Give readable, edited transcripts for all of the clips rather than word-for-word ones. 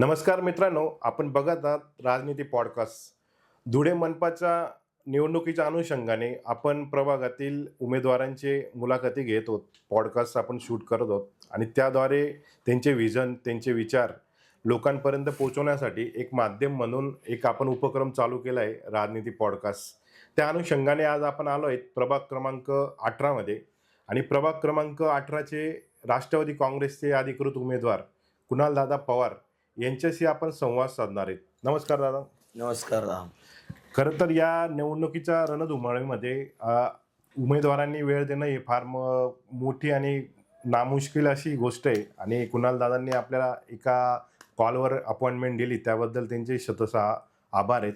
नमस्कार मित्रांनो, आपण बघत आहात राजनीती पॉडकास्ट. धुळे मनपाच्या निवडणुकीच्या अनुषंगाने आपण प्रभागातील उमेदवारांचे मुलाखती घेत आहोत. पॉडकास्ट आपण शूट करत आहोत आणि त्याद्वारे त्यांचे विजन, त्यांचे विचार लोकांपर्यंत पोहोचवण्यासाठी एक माध्यम म्हणून एक आपण उपक्रम चालू केला आहे, राजनीती पॉडकास्ट. त्या अनुषंगाने आज आपण आलो आहेत प्रभाग क्रमांक 18मध्ये आणि प्रभाग क्रमांक 18चे राष्ट्रवादी काँग्रेसचे अधिकृत उमेदवार कुणालदादा पवार यांच्याशी आपण संवाद साधणार आहेत. नमस्कार दादा. नमस्कार राम. खरं तर या निवडणुकीच्या रणधुमाळीमध्ये उमेदवारांनी वेळ देणं ही फार मोठी आणि नामुश्किल अशी गोष्ट आहे आणि कुणालदादांनी आपल्याला एका कॉलवर अपॉइंटमेंट दिली, त्याबद्दल त्यांचे शतशः आभार आहेत.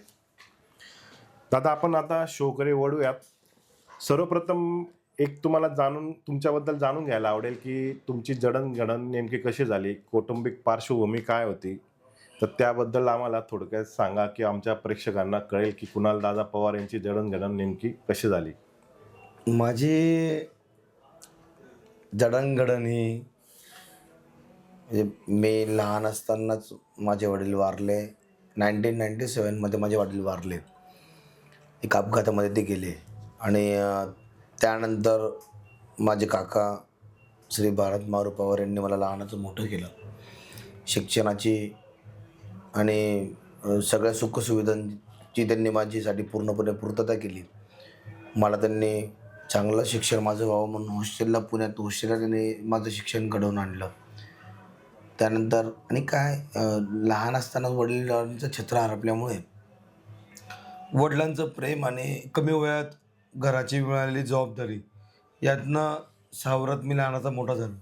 दादा, आपण आता शोकडे वळूयात. सर्वप्रथम तुम्हाला तुमच्याबद्दल जाणून घ्यायला आवडेल की तुमची जडणघडण नेमकी कशी झाली, कौटुंबिक पार्श्वभूमी काय होती, तर त्याबद्दल आम्हाला थोडक्यात सांगा की आमच्या प्रेक्षकांना कळेल की कुणालदादा पवार यांची जडणघडण नेमकी कशी झाली. माझी जडणघडण ही म्हणजे मी लहान असतानाच माझे वडील वारले. 1997मध्ये माझे वडील वारले. एक अपघातामध्ये ते गेले आणि त्यानंतर माझे काका श्री भारत मारू पवार यांनी मला लहानाचं मोठं केलं. शिक्षणाची आणि सगळ्या सुखसुविधांची त्यांनी माझ्यासाठी पूर्णपणे पूर्तता केली. मला त्यांनी चांगलं शिक्षण माझं व्हावं म्हणून हॉस्टेलला त्यांनी माझं शिक्षण घडवून आणलं. त्यानंतर आणि काय लहान असताना वडिलांचं छत्र हरपल्यामुळे वडिलांचं प्रेम आणि कमी वयात घराची मिळालेली जबाबदारी यातनं सावरत मी लहानाचा मोठा झालो.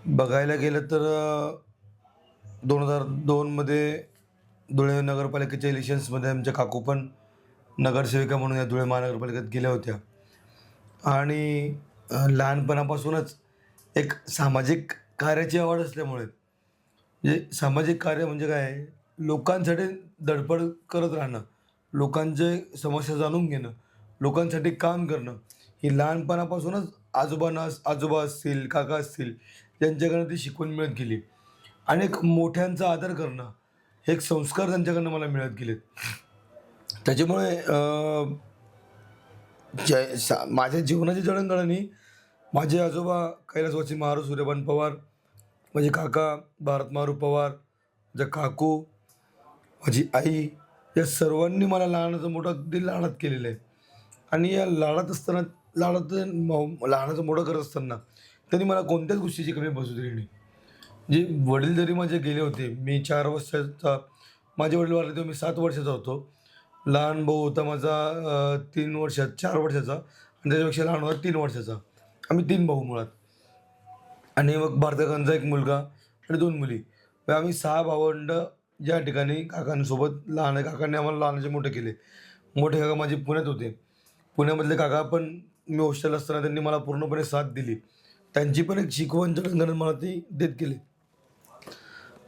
बघायला गेलं तर 2002मध्ये धुळे नगरपालिकेच्या इलेक्शन्समध्ये आमच्या काकू पण नगरसेविका म्हणून या धुळे महानगरपालिकेत गेल्या होत्या आणि लहानपणापासूनच एक सामाजिक कार्याची आवड असल्यामुळे म्हणजे सामाजिक कार्य म्हणजे काय, लोकांसाठी धडपड करत राहणं, लोकांचे समस्या जाणून घेणं, लोकांसाठी काम करणं ही लहानपणापासूनच आजोबा असतील, काका असतील यांच्याकडनं ती शिकवून मिळत गेली आणि एक मोठ्यांचा आदर करणं हे एक संस्कार त्यांच्याकडनं मला मिळत गेलेत. त्याच्यामुळे माझ्या जीवनाची जडणघडण ही माझे आजोबा कैलासवासी महाराज सूर्यभान पवार, माझे काका भारत मारू पवार, माझ्या काकू, माझी आई या सर्वांनी मला लहानाचं मोठं अगदी लाडात केलेलं आहे. आणि या लहानाचं मोठं करत असताना त्यांनी मला कोणत्याच गोष्टीची कमी बसू दिली नाही. जे वडील जरी माझे गेले होते, मी 4 वर्षाचा, माझे वडील वारले तेव्हा मी 7 वर्षाचा होतो. लहान भाऊ होता माझा 4 वर्षाचा आणि त्याच्यापेक्षा लहान होता 3 वर्षाचा. आम्ही 3 भाऊ मुळात आणि मग भारतकांचा एक मुलगा आणि 2 मुली. आम्ही 6 भावंड या ठिकाणी काकांसोबत लहान काकांनी आम्हाला लहानाचे मोठे केले. मोठे काका माझे पुण्यात होते. पुण्यामधले काका पण मी हॉस्टेल असताना त्यांनी मला पूर्णपणे साथ दिली. त्यांची पण एक शिकवण जडणघडण मला ती देत गेली.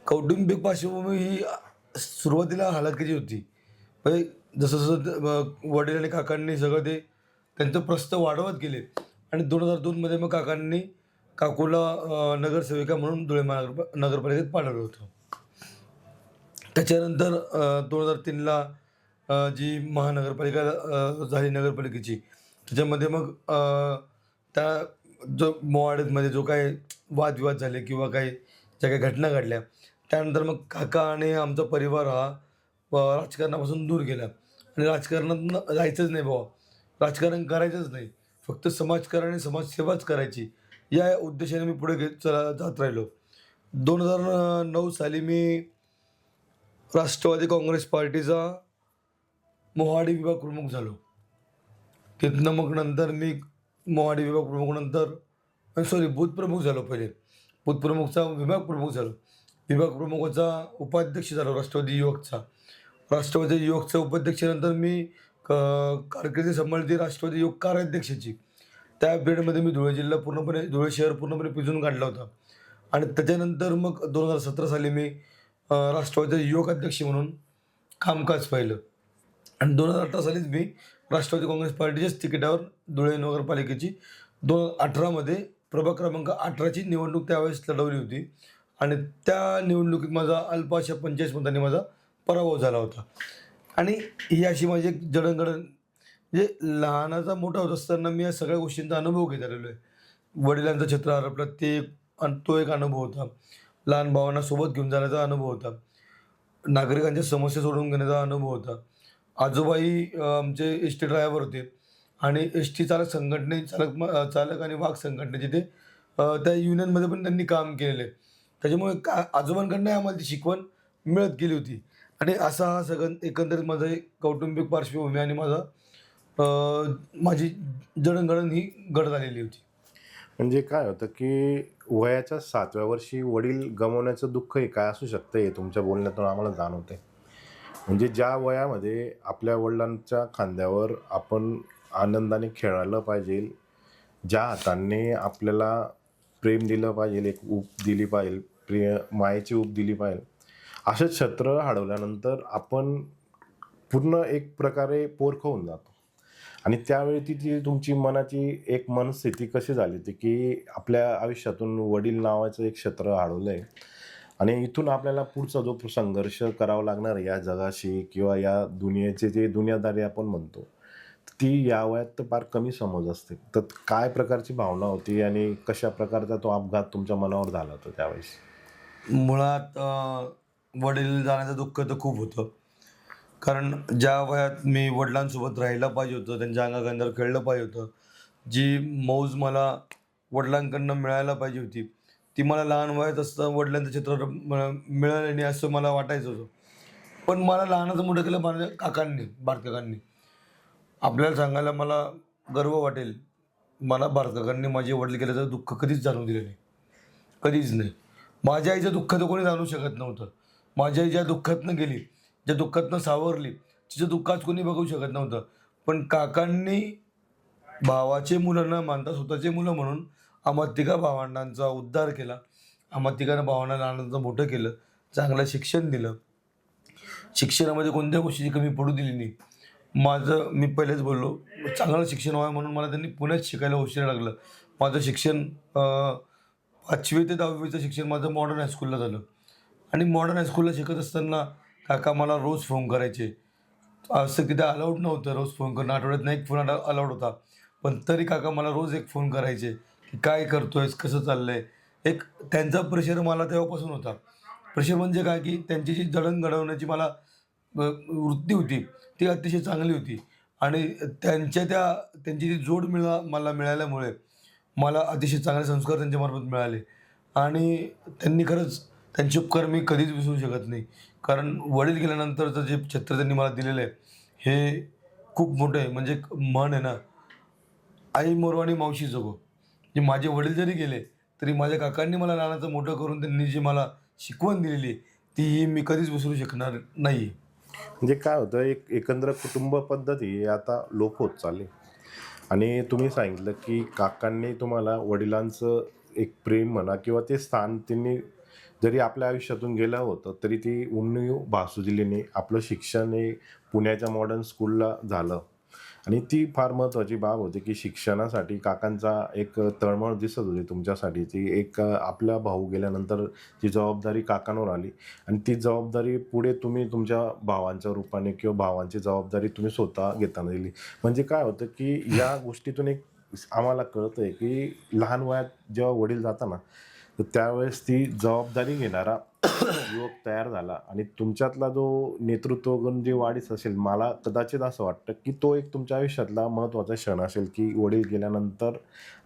कौटुंबिक पार्श्वभूमी ही सुरुवातीला हलाखीची होती. म्हणजे जसं वडील आणि काकांनी सगळं ते त्यांचं प्रस्थ वाढवत गेले आणि 2002मध्ये मग काकांनी काकूला नगरसेविका म्हणून धुळे नगरपालिकेत पाठवलं होतं. त्याच्यानंतर 2003ला जी महानगरपालिका झाली नगरपालिकेची, त्याच्यामध्ये मग त्या जो मोहाडीमध्ये जो काही वादविवाद झाले किंवा काही ज्या काही घटना घडल्या, त्यानंतर मग काका आणि आमचा परिवार हा राजकारणापासून दूर गेला आणि राजकारणात जायचंच नाही बाबा, राजकारण करायचंच नाही, फक्त समाजकारण आणि समाजसेवाच करायची या उद्देशाने मी पुढे जात राहिलो. 2009 साली मी राष्ट्रवादी काँग्रेस पार्टीचा मोहाडी विभाग प्रमुख झालो. तिथनं मग नंतर मी मोहाडी विभाग प्रमुख बूथ प्रमुख झालो. पहिले बूथ प्रमुखचा विभाग प्रमुख झालो. विभाग प्रमुखाचा उपाध्यक्ष झालो राष्ट्रवादी युवकचा उपाध्यक्षानंतर मी कारकिर्दी सांभाळली राष्ट्रवादी युवक कार्याध्यक्षाची. त्या पिरियडमध्ये मी धुळे शहर पूर्णपणे पिजून काढला होता आणि त्याच्यानंतर मग 2017 साली मी राष्ट्रवादी युवक अध्यक्ष म्हणून कामकाज पाहिलं आणि 2018 सालीच मी राष्ट्रवादी काँग्रेस पार्टीच्याच तिकिटावर धुळे नगरपालिकेची 2018मध्ये प्रभाग क्रमांक 18ची निवडणूक त्यावेळेस लढवली होती आणि त्या निवडणुकीत माझा अल्पाशा 45 मतांनी माझा पराभव झाला होता. आणि ही अशी माझी एक जडणघडण, म्हणजे लहानाचा मोठा होत असताना मी या सगळ्या गोष्टींचा अनुभव घेत आलेलो आहे. वडिलांचं छत्र हरपलं तो एक अनुभव होता. लहान भावांना सोबत घेऊन जाण्याचा अनुभव होता. नागरिकांच्या समस्या सोडवून घेण्याचा अनुभव होता. आजोबाई आमचे एस-टी ड्रायव्हर होते आणि एस-टी चालक आणि वाहक संघटनेचे ते त्या युनियनमध्ये पण त्यांनी काम केलेलं आहे. त्याच्यामुळे आजोबांकडनं आम्हाला ती शिकवण मिळत गेली होती. आणि असा हा सगळं एकंदरीत माझा एक कौटुंबिक पार्श्वभूमी आणि माझी जडणघडण ही घडत आलेली होती. म्हणजे काय होतं की वयाच्या 7व्या वर्षी वडील गमावण्याचं दुःख हे काय असू शकतं हे तुमच्या बोलण्यातून आम्हाला जाणवतंय. म्हणजे ज्या वयामध्ये आपल्या वडिलांच्या खांद्यावर आपण आनंदाने खेळायला पाहिजे, ज्या हाताने आपल्याला प्रेम दिलं पाहिजे, एक ऊब दिली पाहिजे, मायेची ऊब दिली पाहिजे, असं छत्र हरवल्यानंतर आपण पूर्ण एक प्रकारे पोरखं होऊन जातो. आणि त्यावेळी ती तुमची मनाची एक मनस्थिती कशी झाली होती की आपल्या आयुष्यातून वडील नावाचं एक क्षेत्र हरवलं आहे आणि इथून आपल्याला पुढचा जो संघर्ष करावा लागणार आहे या जगाशी किंवा या दुनियेचे जे दुनियादारी आपण म्हणतो, ती या वयात तर फार कमी समज असते. तर काय प्रकारची भावना होती आणि कशा प्रकारचा तो अपघात तुमच्या मनावर झाला होता त्यावेळेस? मुळात वडील जाण्याचं दुःख तर खूप होतं. कारण ज्या वयात मी वडिलांसोबत राहायला पाहिजे होतं, त्यांच्या अंगाखांद्यावर खेळलं पाहिजे होतं, जी मौज मला वडिलांकडनं मिळायला पाहिजे होती, ती मला लहान वयात असताना वडिलांचं चित्र मिळालं नाही असं मला वाटायचं होतं. पण मला लहानाचं मोठं केलं माझ्या भारत काकांनी. आपल्याला सांगायला मला गर्व वाटेल, मला भारत काकांनी माझे वडील गेल्याचं दुःख कधीच जाणवू दिलं नाही. कधीच नाही. माझ्या आईचं दुःख तर कोणी जाणू शकत नव्हतं. माझी आई ज्या दुःखातनं गेली, ज्या दुःखातनं सावरली, तिचं दुःख आज कोणी बघू शकत नव्हतं. पण काकांनी भावाचे मुलं न मानता स्वतःचे मुलं म्हणून आम्हा तिघा भावंडांचा उद्धार केला. आम्हा तिघा भावांना लहानाचं मोठं केलं. चांगलं शिक्षण दिलं. शिक्षणामध्ये कोणत्या गोष्टीची कमी पडू दिली नाही. मी पहिलेच बोललो, चांगलं शिक्षण व्हावं म्हणून मला त्यांनी पुण्यात शिकायला उशिरा लागलं. माझं शिक्षण 5वी ते 10वीचं शिक्षण माझं मॉडर्न हायस्कूलला झालं. आणि मॉडर्न हायस्कूलला शिकत असताना काका मला रोज फोन करायचे. असं तिथे अलाउड नव्हतं रोज फोन करणं. आठवड्यातनं एक फोन अलाउड होता. पण तरी काका मला रोज एक फोन करायचे, की "काय करतोयस? कसं चाललंय?" एक त्यांचा प्रेशर मला तेव्हापासून होता. प्रेशर म्हणजे काय, की त्यांची जी जडण घडवण्याची मला वृत्ती होती, ती अतिशय चांगली होती. आणि त्यांची जी जोड मला मिळाल्यामुळे मला अतिशय चांगले संस्कार त्यांच्यामार्फत मिळाले. आणि त्यांचे उपकार मी कधीच विसरू शकत नाही. कारण वडील गेल्यानंतरचं जे छत्र त्यांनी मला दिलेलं आहे, हे खूप मोठं आहे. म्हणजे एक म्हण आहे ना, "आई मरो आणि मावशी जगो." जे माझे वडील जरी गेले, तरी माझ्या काकांनी मला लहानाचं मोठं करून त्यांनी जी मला शिकवण दिलेली आहे, ती मी कधीच विसरू शकणार नाही. म्हणजे काय होतं, एक एकंदर कुटुंब पद्धती ही आता लोप होत चालली. आणि तुम्ही सांगितलं की काकांनी तुम्हाला वडिलांचं एक प्रेम म्हणा किंवा ते स्थान त्यांनी जरी आपल्या आयुष्यातून गेलं होतं तरी ती उणीव भासू दिली नाही. आपलं शिक्षण हे पुण्याच्या मॉडर्न स्कूलला झालं आणि ती फार महत्त्वाची बाब होती की शिक्षणासाठी काकांचा एक तळमळ दिसत होती तुमच्यासाठी. ती एक आपला भाऊ गेल्यानंतर जी जबाबदारी काकांवर आली आणि ती जबाबदारी पुढे तुम्ही तुमच्या भावांच्या रूपाने किंवा भावांची जबाबदारी तुम्ही स्वतः घेताना दिली. म्हणजे काय होतं की या गोष्टीतून एक आम्हाला कळतं आहे की लहान वयात जेव्हा वडील जाता ना, तर त्यावेळेस ती जबाबदारी घेणारा युवक तयार झाला आणि तुमच्यातला जो नेतृत्वगुण जे वाढीस असेल, मला कदाचित असं वाटतं की तो एक तुमच्या आयुष्यातला महत्त्वाचा क्षण असेल की वडील गेल्यानंतर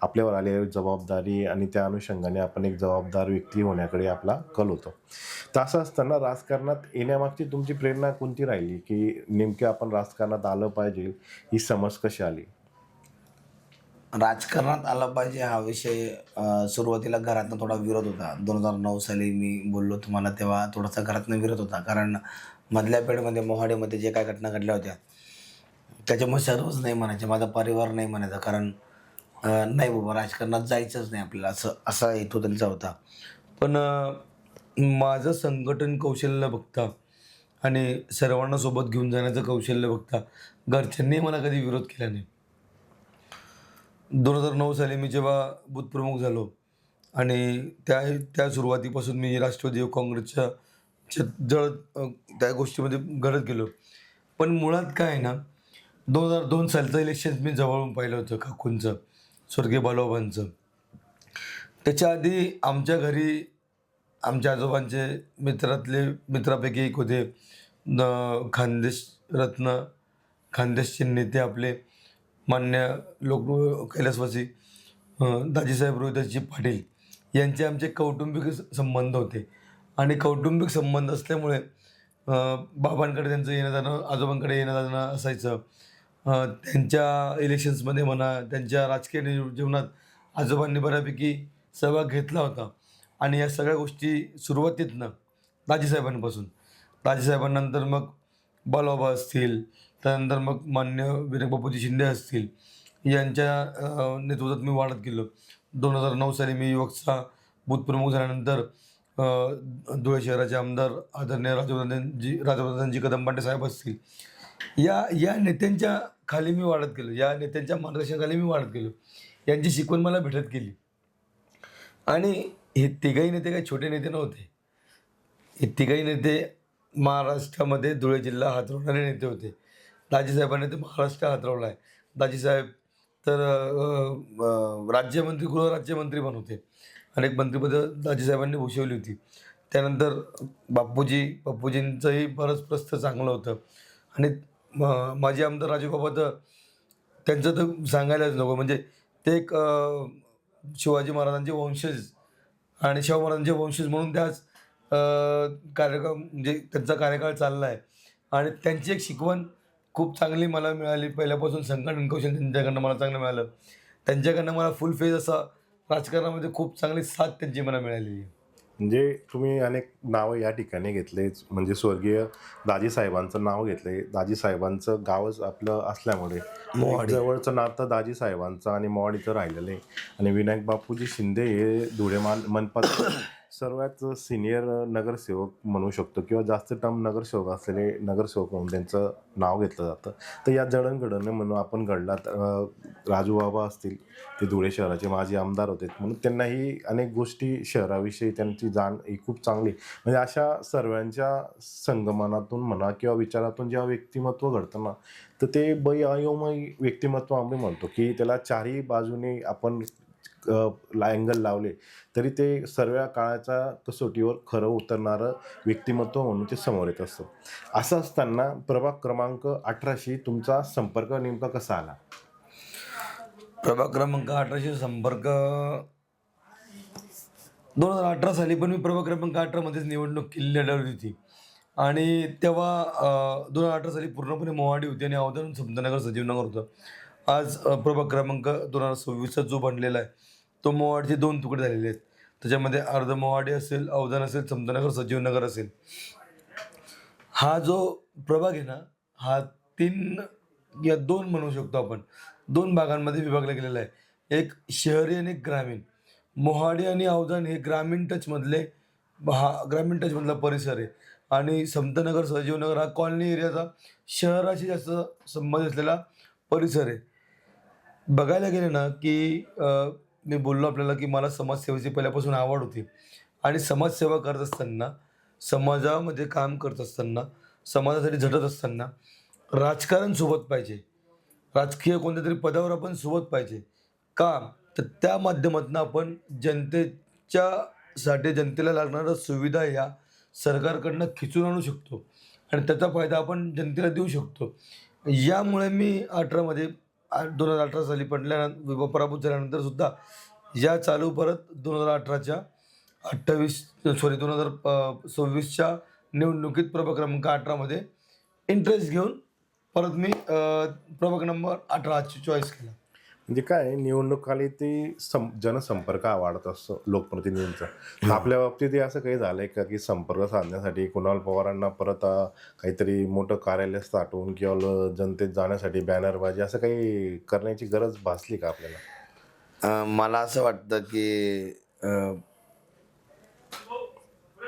आपल्यावर आलेली जबाबदारी आणि त्या अनुषंगाने आपण एक जबाबदार व्यक्ती होण्याकडे आपला कल होतो. तर असं असताना राजकारणात येण्यामागची तुमची प्रेरणा कोणती राहिली की नेमके आपण राजकारणात आलं पाहिजे, ही समज कशी आली? राजकारणात आला पाहिजे हा विषय सुरुवातीला घरातनं थोडा विरोध होता. 2009 साली मी बोललो तुम्हाला तेव्हा थोडासा घरातनं विरोध होता. कारण मधल्या पिढीमध्ये मोहाडीमध्ये जे काही घटना घडल्या होत्या, त्याच्यामुळे सर्वच नाही म्हणायचे. माझा परिवार नाही म्हणायचा. कारण नाही बाबा राजकारणात जायचंच नाही आपल्याला, असा हेतू त्यांचा होता. पण माझं संघटन कौशल्य बघता आणि सर्वांना सोबत घेऊन जाण्याचं कौशल्य बघता घरच्यांनी मला कधी विरोध केला नाही. 2009 साली मी जेव्हा बूथ प्रमुख झालो, आणि त्या सुरुवातीपासून मी राष्ट्रवादी काँग्रेसच्या त्या गोष्टीमध्ये घडत गेलो. पण मुळात काय आहे ना, 2002 सालचं इलेक्शन मी जवळून पाहिलं होतं काकूंचं, स्वर्गीय बालूबाबांचं. त्याच्या आधी आमच्या घरी आमच्या आजोबांचे मित्रापैकी एक होते खानदेश रत्न, खानदेशचे नेते आपले मान्य कैलासवासी दाजीसाहेब रोहिदासजी पाटील यांचे आमचे कौटुंबिक संबंध होते. आणि कौटुंबिक संबंध असल्यामुळे बाबांकडे त्यांचं येणं जाणं, आजोबांकडे येणं जाणं असायचं. त्यांच्या इलेक्शन्समध्ये म्हणा, त्यांच्या राजकीय जीवनात आजोबांनी बऱ्यापैकी सहभाग घेतला होता. आणि या सगळ्या गोष्टी सुरुवातीतनं दाजीसाहेबांनंतर मग बालूबाबा असतील, त्यानंतर मग मान्य विनायक बापूजी शिंदे असतील, यांच्या नेतृत्वात मी वाढत गेलो. 2009 साली मी युवकचा बूथप्रमुख झाल्यानंतर धुळे शहराचे आमदार आदरणीय राजवर्धनजी कदमबांडे साहेब असतील, या नेत्यांच्या खाली मी वाढत गेलो, या नेत्यांच्या मार्गदर्शनाखाली मी वाढत गेलो. यांची शिकवण मला भेटत गेली. आणि हे तिघही नेते काही छोटे नेते नव्हते. हे तिघही नेते महाराष्ट्रामध्ये धुळे जिल्हा हातरवणारे नेते होते. दाजीसाहेबांनी ते महाराष्ट्र हातरवला आहे. दाजीसाहेब तर गृहराज्यमंत्री पण होते. अनेक मंत्रिपदं दाजीसाहेबांनी भूषवली होती. त्यानंतर बापूजींचंही बरंच प्रस्थ चांगलं होतं. आणि माजी आमदार राजूबाबा तर त्यांचं तर सांगायलाच नको. म्हणजे ते एक शिवाजी महाराजांचे वंशज आणि शाहू महाराजांचे वंशज म्हणून त्याच कार्यक्रम म्हणजे त्यांचा कार्यकाळ चालला आहे. आणि त्यांची एक शिकवण खूप चांगली मला मिळाली. पहिल्यापासून संघटन कौशल्य त्यांच्याकडनं मला चांगलं मिळालं. त्यांच्याकडनं मला फुल फेज असा राजकारणामध्ये खूप चांगली साथ त्यांची मला मिळालेली आहे. म्हणजे तुम्ही अनेक नावं या ठिकाणी घेतलेच, म्हणजे स्वर्गीय दाजीसाहेबांचं नाव घेतले. दाजीसाहेबांचं गावच आपलं असल्यामुळे मोहाडी. जवळचं नातं दाजीसाहेबांचं आणि मोहाडीचं राहिलेलं आहे. आणि विनायक बापूजी शिंदे हे धुळे मनपाचे सर्वात सिनियर नगरसेवक म्हणू शकतो, किंवा जास्त टर्म नगरसेवक असलेले नगरसेवक म्हणून त्यांचं नाव घेतलं जातं. तर या जडणघडण म्हणून आपण घडलात. राजूबाबा असतील, ते धुळे शहराचे माजी आमदार होते, म्हणून त्यांनाही अनेक गोष्टी शहराविषयी त्यांची जाण ही खूप चांगली. म्हणजे अशा सर्वांच्या संगमनातून म्हणा किंवा विचारातून जेव्हा व्यक्तिमत्व घडतं ना, तर ते अयोमय व्यक्तिमत्व आम्ही म्हणतो, की त्याला चारही बाजूने आपण अँगल लावले तरी ते सर्व काळाच्या कसोटीवर खरं उतरणारं व्यक्तिमत्व म्हणून ते समोर येत असतं. असं असताना प्रभाग क्रमांक 18शी तुमचा संपर्क नेमका कसा आला? प्रभाग क्रमांक 18शी संपर्क 2018 साली पण मी प्रभाग क्रमांक 18 मध्येच निवडणूक लढवली होती. आणि तेव्हा 2018 साली पूर्णपणे मोहाडी होती आणि अवधान समतानगर सजीवनगर होतं. आज प्रभाग क्रमांक 2026चा जो बनलेला आहे तो मोहाडचे 2 तुकडे झालेले आहेत. त्याच्यामध्ये अर्ध मोहाडी असेल, अवधान असेल, समतानगर, सजीवनगर असेल. हा जो प्रभाग आहे ना, हा 2 म्हणू शकतो आपण, 2 भागांमध्ये विभागला गेलेला आहे. एक शहरी आणि एक ग्रामीण. मोहाडी आणि अवधान हे ग्रामीण टचमधला परिसर आहे. आणि समतानगर, सजीवनगर हा कॉलनी एरियाचा शहराशी जास्त संबंध असलेला परिसर आहे. बघायला गेले ना की मी बोललो आपल्याला की मला समाजसेवेची पहिल्यापासून आवड होती. आणि समाजसेवा करत असताना, समाजामध्ये काम करत असताना, समाजासाठी झटत असताना राजकारण सोबत पाहिजे. राजकीय कोणत्या तरी पदावर आपण सोबत पाहिजे. का तर त्या माध्यमातून आपण जनतेला लागणाऱ्या सुविधा या सरकारकडनं खिचून आणू शकतो आणि त्याचा फायदा आपण जनतेला देऊ शकतो. यामुळे मी 2018 साली पराभूत झाल्यानंतर सुद्धा या चालू परत 2026च्या निवडणुकीत प्रभाग क्रमांक 18 मध्ये इंटरेस्ट घेऊन परत मी प्रभाग नंबर 18 चॉईस केला. म्हणजे काय, निवडणूक आली ती जनसंपर्क वाढत असतो लोकप्रतिनिधींचा. आपल्या बाबतीत असं काही झालंय का की संपर्क साधण्यासाठी कुणाल पवारांना परत काहीतरी मोठं कार्यालय स्थाटून किंवा जनतेत जाण्यासाठी बॅनरबाजी असं काही करण्याची गरज भासली का आपल्याला? मला असं वाटतं की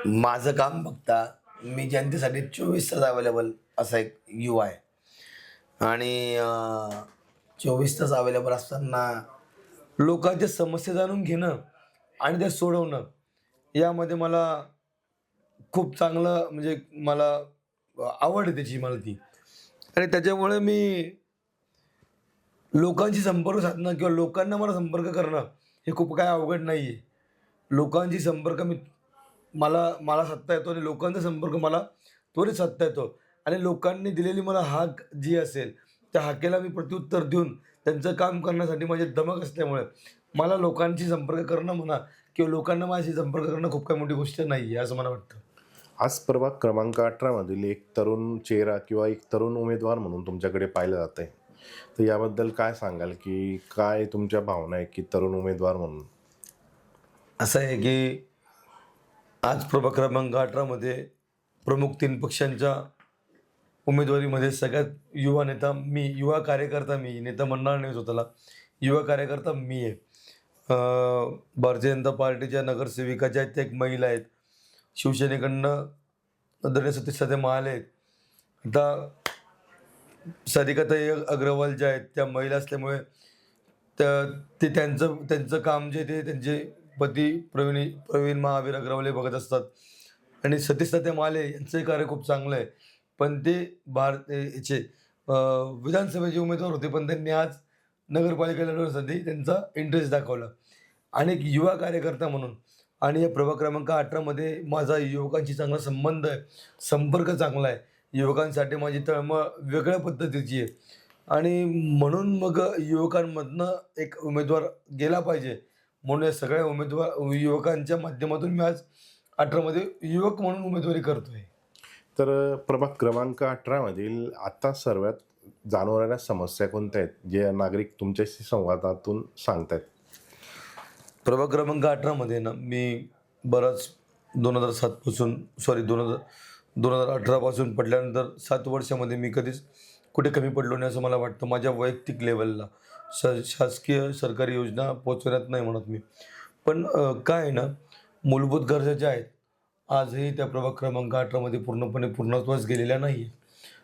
माझं काम बघता मी जनतेसाठी 24 तास अवेलेबल असा एक युवा आहे. आणि 24 तास अवेलेबल असताना लोकांच्या समस्या जाणून घेणं आणि ते सोडवणं यामध्ये मला खूप चांगलं म्हणजे मला आवड आहे त्याची मला ती. आणि त्याच्यामुळे मी लोकांशी संपर्क साधणं किंवा लोकांना मला संपर्क करणं हे खूप काय अवघड नाही आहे. लोकांशी संपर्क मला मला साधता येतो आणि लोकांचा संपर्क मला त्वरित साधता येतो. आणि लोकांनी दिलेली मला हाक जी असेल, त्या हाकेला मी प्रत्युत्तर देऊन त्यांचं काम करण्यासाठी माझी दमक असल्यामुळे मला लोकांशी संपर्क करणं म्हणा किंवा लोकांना माझ्याशी संपर्क करणं खूप काही मोठी गोष्ट नाही आहे, असं मला वाटतं. आज प्रभाग क्रमांक 18 मधील एक तरुण चेहरा किंवा एक तरुण उमेदवार म्हणून तुमच्याकडे पाहिलं जात आहे. तर याबद्दल काय सांगाल, की काय तुमच्या भावना आहे की तरुण उमेदवार म्हणून? असं आहे की आज प्रभाग क्रमांक 18मध्ये प्रमुख 3 पक्षांच्या उमेदवारीमध्ये सगळ्यात युवा नेता मी, युवा कार्यकर्ता मी, नेता म्हणणार नाही स्वतःला, युवा कार्यकर्ता मी आहे. भारतीय जनता पार्टीच्या नगरसेविका ज्या आहेत त्या एक महिला आहेत. शिवसेनेकडनं आदरणीय सतीश साधे महाले आहेत. आता सारिकाताई अग्रवाल ज्या आहेत त्या महिला असल्यामुळे ते त्यांचं काम जे ते त्यांचे पती प्रवीण महावीर अग्रवाल हे बघत असतात. आणि सतीश साधे महाले यांचंही कार्य खूप चांगलं आहे. पण ते याचे विधानसभेचे उमेदवार होते, पण त्यांनी आज नगरपालिका लढवण्यासाठी त्यांचा इंटरेस्ट दाखवला. आणि एक युवा कार्यकर्ता म्हणून आणि या प्रभाग क्रमांक 18मध्ये माझा युवकांशी चांगला संबंध आहे, संपर्क चांगला आहे. युवकांसाठी माझी तळमळ वेगळ्या पद्धतीची आहे. आणि म्हणून मग युवकांमधनं एक उमेदवार गेला पाहिजे म्हणून या सगळ्या युवकांच्या माध्यमातून मी आज 18मध्ये युवक म्हणून उमेदवारी करतोय. तर प्रभाग क्रमांक 18 मधील आता सर्वात जाणवणाऱ्या समस्या कोणत्या आहेत, जे नागरिक तुमच्याशी संवादातून सांगतायत? प्रभाग क्रमांक 18मध्ये ना मी बराच 2018 पासून पडल्यानंतर 7 वर्षामध्ये मी कधीच कुठे कमी पडलो नाही असं मला वाटतं. माझ्या वैयक्तिक लेवलला शासकीय सरकारी योजना पोचवण्यात नाही म्हणत मी. पण काय आहे ना, मूलभूत गरजा ज्या आहेत आजही त्या प्रभाग क्रमांक 18मध्ये पूर्णपणे पूर्णत्वास गेलेल्या नाही आहेत.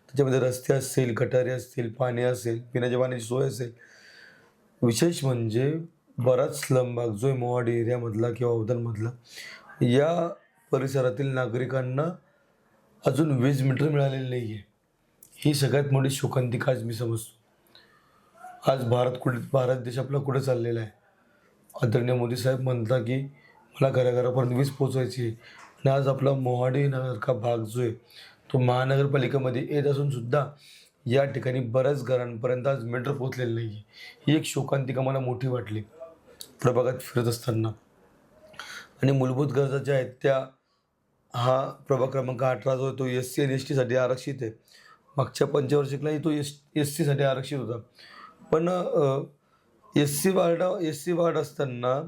त्याच्यामध्ये रस्ते असतील, गटारे असतील, पाणी असेल, पिण्याच्या पाण्याची सोय असेल. विशेष म्हणजे बराच स्लम भाग जो मोहाडी एरियामधला किंवा अवधनमधला या परिसरातील नागरिकांना अजून वीज मीटर मिळालेलं नाही आहे. ही सगळ्यात मोठी शोकांतिका आज मी समजतो. आज भारत देश आपला कुठे चाललेला आहे. आदरणीय मोदी साहेब म्हणतात की मला घराघरापर्यंत वीज पोचवायची आहे. आणि आज आपला मोहाडी नगर का भाग जो आहे तो महानगरपालिकेमध्ये येत असून सुद्धा या ठिकाणी बऱ्याच घरांपर्यंत आज मीटर पोचलेलं नाही आहे. ही एक शोकांतिका मला मोठी वाटली प्रभागात फिरत असताना. आणि मूलभूत गरजा ज्या आहेत त्या हा प्रभाग क्रमांक 18 जो आहे तो SC आणि STसाठी आरक्षित आहे. मागच्या पंचवार्षिकलाही तो SCसाठी आरक्षित होता. पण SC वार्ड असताना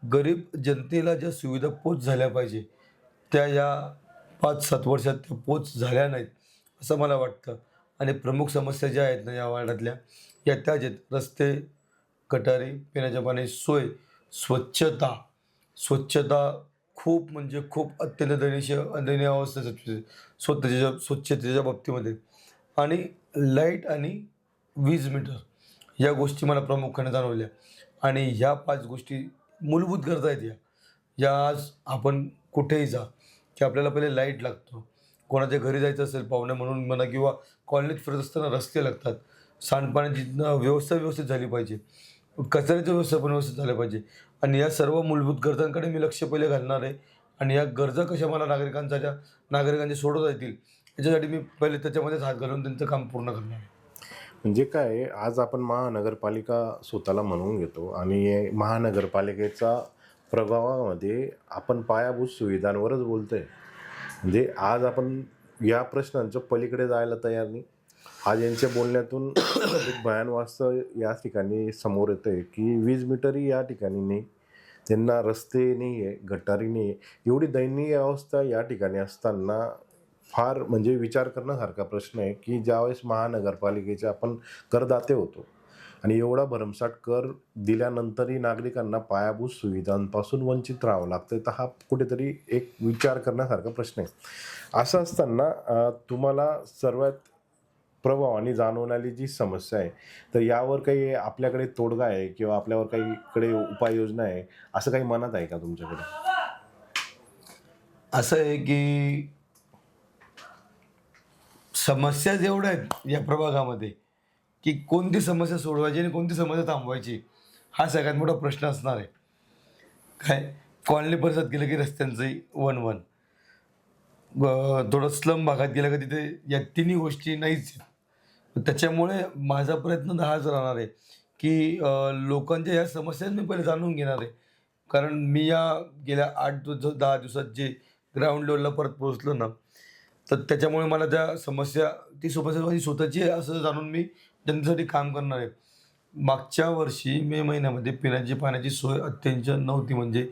गरीब जनतेला ज्या सुविधा पोच झाल्या पाहिजे त्या या 5-7 वर्षात त्या पोच झाल्या नाहीत असं मला वाटतं. आणि प्रमुख समस्या ज्या आहेत ना या वार्डातल्या या त्याच आहेत. रस्ते, गटारी, पिण्याच्या पाण्याची सोय, स्वच्छता खूप म्हणजे खूप अत्यंत दयनीय अवस्था स्वच्छतेच्या बाबतीमध्ये. आणि लाईट आणि वीज मीटर या गोष्टी मला प्रामुख्याने जाणवल्या. आणि ह्या 5 गोष्टी मूलभूत गरजा आहेत. या आज आपण कुठेही जा की आपल्याला पहिले लाईट लागतो. कोणाच्या घरी जायचं असेल पाहुणे म्हणून म्हणा किंवा कॉलनीत फिरत असताना रस्ते लागतात. सांडपाण्याची व्यवस्था व्यवस्थित झाली पाहिजे. कचऱ्याची व्यवस्था पण व्यवस्थित झाली पाहिजे. आणि या सर्व मूलभूत गरजांकडे मी लक्ष पहिले घालणार आहे. आणि या गरजा कशा मला नागरिकांचे सोडवता येतील याच्यासाठी मी पहिले त्याच्यामध्येच हात घालून त्यांचं काम पूर्ण करणार आहे. म्हणजे काय, आज आपण महानगरपालिका स्वतःला म्हणून घेतो आणि महानगरपालिकेचा प्रभावामध्ये आपण पायाभूत सुविधांवरच बोलतोय. म्हणजे आज आपण या प्रश्नांच्या पलीकडे जायला तयार नाही. आज यांच्या बोलण्यातून एक भयान वास्तव या ठिकाणी समोर येतं आहे की वीज मीटरही या ठिकाणी नाही, त्यांना रस्ते नाही आहे, गटारी नाही आहे. एवढी दयनीय अवस्था या ठिकाणी असताना फार म्हणजे विचार करण्यासारखा प्रश्न आहे की ज्यावेळेस महानगरपालिकेचे आपण करदाते होतो आणि एवढा भरमसाठ कर दिल्यानंतरही नागरिकांना पायाभूत सुविधांपासून वंचित राहावं लागतं, तर हा कुठेतरी एक विचार करण्यासारखा प्रश्न आहे. असं असताना तुम्हाला सर्वात प्रभावाने जाणवणारी जी समस्या आहे, तर यावर काही आपल्याकडे तोडगा आहे किंवा आपल्यावर काही उपाययोजना आहे, असं काही मनात आहे का तुमच्याकडे? असं आहे की समस्या जेवढ्या आहेत या प्रभागामध्ये, की कोणती समस्या सोडवायची आणि कोणती समस्या थांबवायची, हा सगळ्यात मोठा प्रश्न असणार आहे. काय कॉलनी परिसरात गेलं की रस्त्यांचंही वन थोडं स्लम भागात गेलं का तिथे या तिन्ही गोष्टी नाहीच आहेत. त्याच्यामुळे माझा प्रयत्न हाच राहणार आहे की लोकांच्या या समस्या मी पहिले जाणून घेणार आहे. कारण मी या गेल्या 10 दिवसात जे ग्राउंड लेवलला परत पोहोचलो ना, तर त्याच्यामुळे मला त्या समस्या ती समस्या माझी स्वतःची आहे असं जाणून मी त्यांच्यासाठी काम करणार आहे. मागच्या वर्षी मे महिन्यामध्ये पिण्याची पाण्याची सोय अत्यंत नव्हती, म्हणजे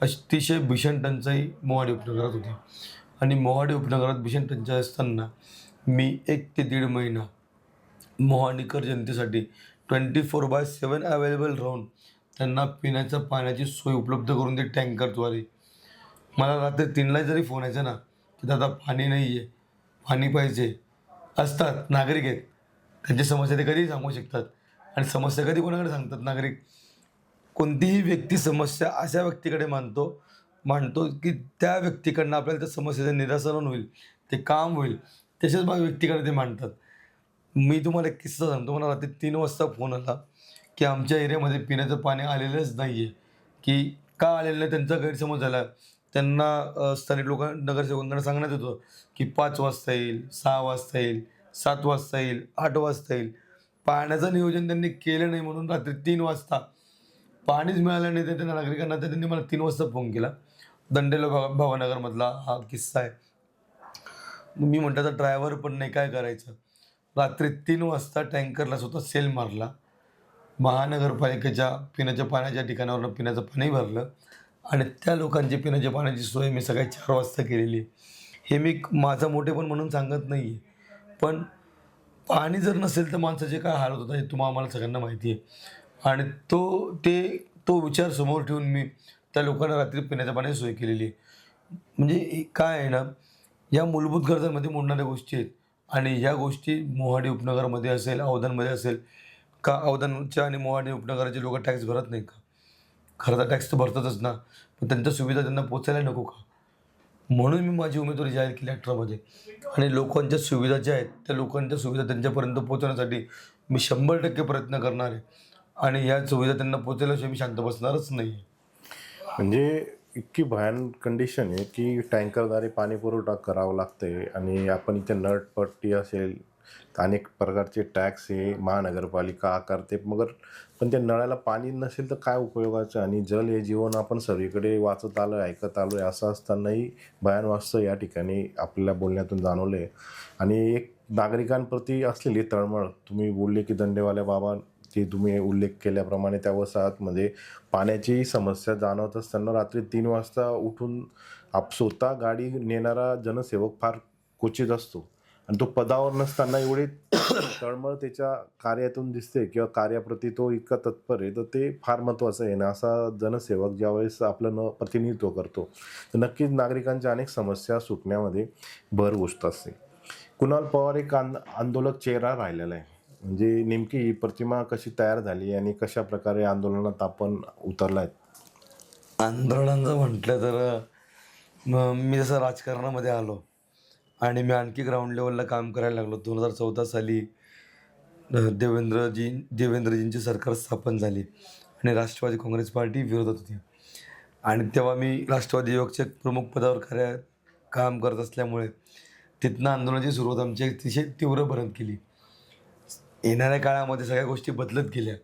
अतिशय भीषण टंचाई मोहाडी उपनगरात होती. आणि मोहाडी उपनगरात भीषण टंचाई असताना मी 1 ते 1.5 महिना मोहाडीकर जनतेसाठी 24/7 अवेलेबल राहून त्यांना पिण्याच्या पाण्याची सोय उपलब्ध करून ती टँकरद्वारे. मला रात्री 3ला जरी फोन यायचा ना, की दादा पाणी नाही आहे, पाणी पाहिजे. असतात नागरिक आहेत, त्यांची समस्या ते कधीही सांगू शकतात आणि समस्या कधी कोणाकडे सांगतात नागरिक. कोणतीही व्यक्ती समस्या अशा व्यक्तीकडे मांडतो की त्या व्यक्तीकडनं आपल्याला त्या समस्येचं निराकरण होईल, ते काम होईल, तशाच व्यक्तीकडे ते मांडतात. मी तुम्हाला एक किस्सा सांगतो. मला रात्री 3 वाजता फोन आला की आमच्या एरियामध्ये पिण्याचं पाणी आलेलंच नाही आहे. की का आलेलं नाही त्यांचा गैरसमज झाला. त्यांना स्थानिक नगरसेवकांकडे सांगण्यात येतं की 5 वाजता येईल, 6 वाजता येईल, 7 वाजता येईल, 8 वाजता येईल. पाण्याचं नियोजन त्यांनी केलं नाही म्हणून रात्री 3 वाजता पाणीच मिळालं नाही तर त्या नागरिकांना, तर त्यांनी मला 3 वाजता फोन केला. दंडेलो भावानगरमधला हा किस्सा आहे. मग मी म्हटलं तर ड्रायव्हर पण नाही, काय करायचं. रात्री 3 वाजता टँकरला स्वतः सेल मारला. महानगरपालिकेच्या पिण्याच्या पाण्याच्या ठिकाणावरून पिण्याचं पाणी भरलं आणि त्या लोकांची पिण्याच्या पाण्याची सोय मी सकाळी 4 वाजता केलेली आहे. हे मी माझा मोठेपण म्हणून सांगत नाही आहे. पण पाणी जर नसेल तर माणसाचे काय हाल होतात हे आम्हाला सगळ्यांना माहिती आहे. आणि तो विचार समोर ठेवून मी त्या लोकांना रात्री पिण्याच्या पाण्याची सोय केलेली आहे. म्हणजे काय आहे ना, या मूलभूत गरजांमध्ये मोडणाऱ्या गोष्टी आहेत. आणि ह्या गोष्टी मोहाडी उपनगरामध्ये असेल, अवधानमध्ये असेल, का अवधानच्या आणि मोहाडी उपनगराचे लोक टॅक्स भरत नाहीत का? खरं तर टॅक्स तर भरतातच ना, पण त्यांच्या सुविधा त्यांना पोचायला नको का? म्हणून मी माझी उमेदवारी जाहीर केली 18मध्ये. आणि लोकांच्या सुविधा ज्या आहेत त्या लोकांच्या सुविधा त्यांच्यापर्यंत पोहोचवण्यासाठी मी 100% प्रयत्न करणार आहे. आणि ह्या सुविधा त्यांना पोहोचवल्याशिवाय मी शांत बसणारच नाही आहे. म्हणजे इतकी भयान कंडिशन आहे की टँकरद्वारे पाणी पुरवठा करावा लागतंय आणि आपण इथे नळपट्टी असेल, अनेक प्रकारचे टॅक्स हे महानगरपालिका आकारते, मगर पण त्या नळाला पाणी नसेल तर काय उपयोगाचं. आणि जल हे जीवन आपण सगळीकडे वाचत आलो आहे, ऐकत आलो आहे, असं असतानाही भयान वास्तव या ठिकाणी आपल्याला बोलण्यातून जाणवलं आहे. आणि एक नागरिकांप्रती असलेली तळमळ, तुम्ही बोलले की दंडेवाल्या बाबा, ते तुम्ही उल्लेख केल्याप्रमाणे त्या वसाहतमध्ये पाण्याची समस्या जाणवत असताना रात्री 3 वाजता उठून स्वतः गाडी नेणारा जनसेवक फार क्वचित असतो. आणि तो पदावर नसताना एवढी तळमळ त्याच्या कार्यातून दिसते किंवा कार्याप्रती तो इतका तत्पर आहे, तर ते फार महत्त्वाचं आहे ना. असा जनसेवक ज्यावेळेस आपलं प्रतिनिधित्व करतो तर नक्कीच नागरिकांच्या अनेक समस्या सुटण्यामध्ये भर गोष्ट असते. कुणाल पवार एक आंदोलक चेहरा राहिलेला आहे. म्हणजे नेमकी ही प्रतिमा कशी तयार झाली आणि कशा प्रकारे आंदोलनात आपण उतरलाय? आंदोलनाचं म्हटलं तर मी जसं राजकारणामध्ये आलो आणि मी आणखी ग्राउंड लेवलला काम करायला लागलो. 2014 साली देवेंद्रजींची सरकार स्थापन झाली आणि राष्ट्रवादी काँग्रेस पार्टी विरोधात होती. आणि तेव्हा मी राष्ट्रवादी युवकच्या प्रमुख पदावर काम करत असल्यामुळे तिथनं आंदोलनाची सुरुवात आमची अतिशय तीव्रपर्यंत केली. येणाऱ्या काळामध्ये सगळ्या गोष्टी बदलत गेल्या.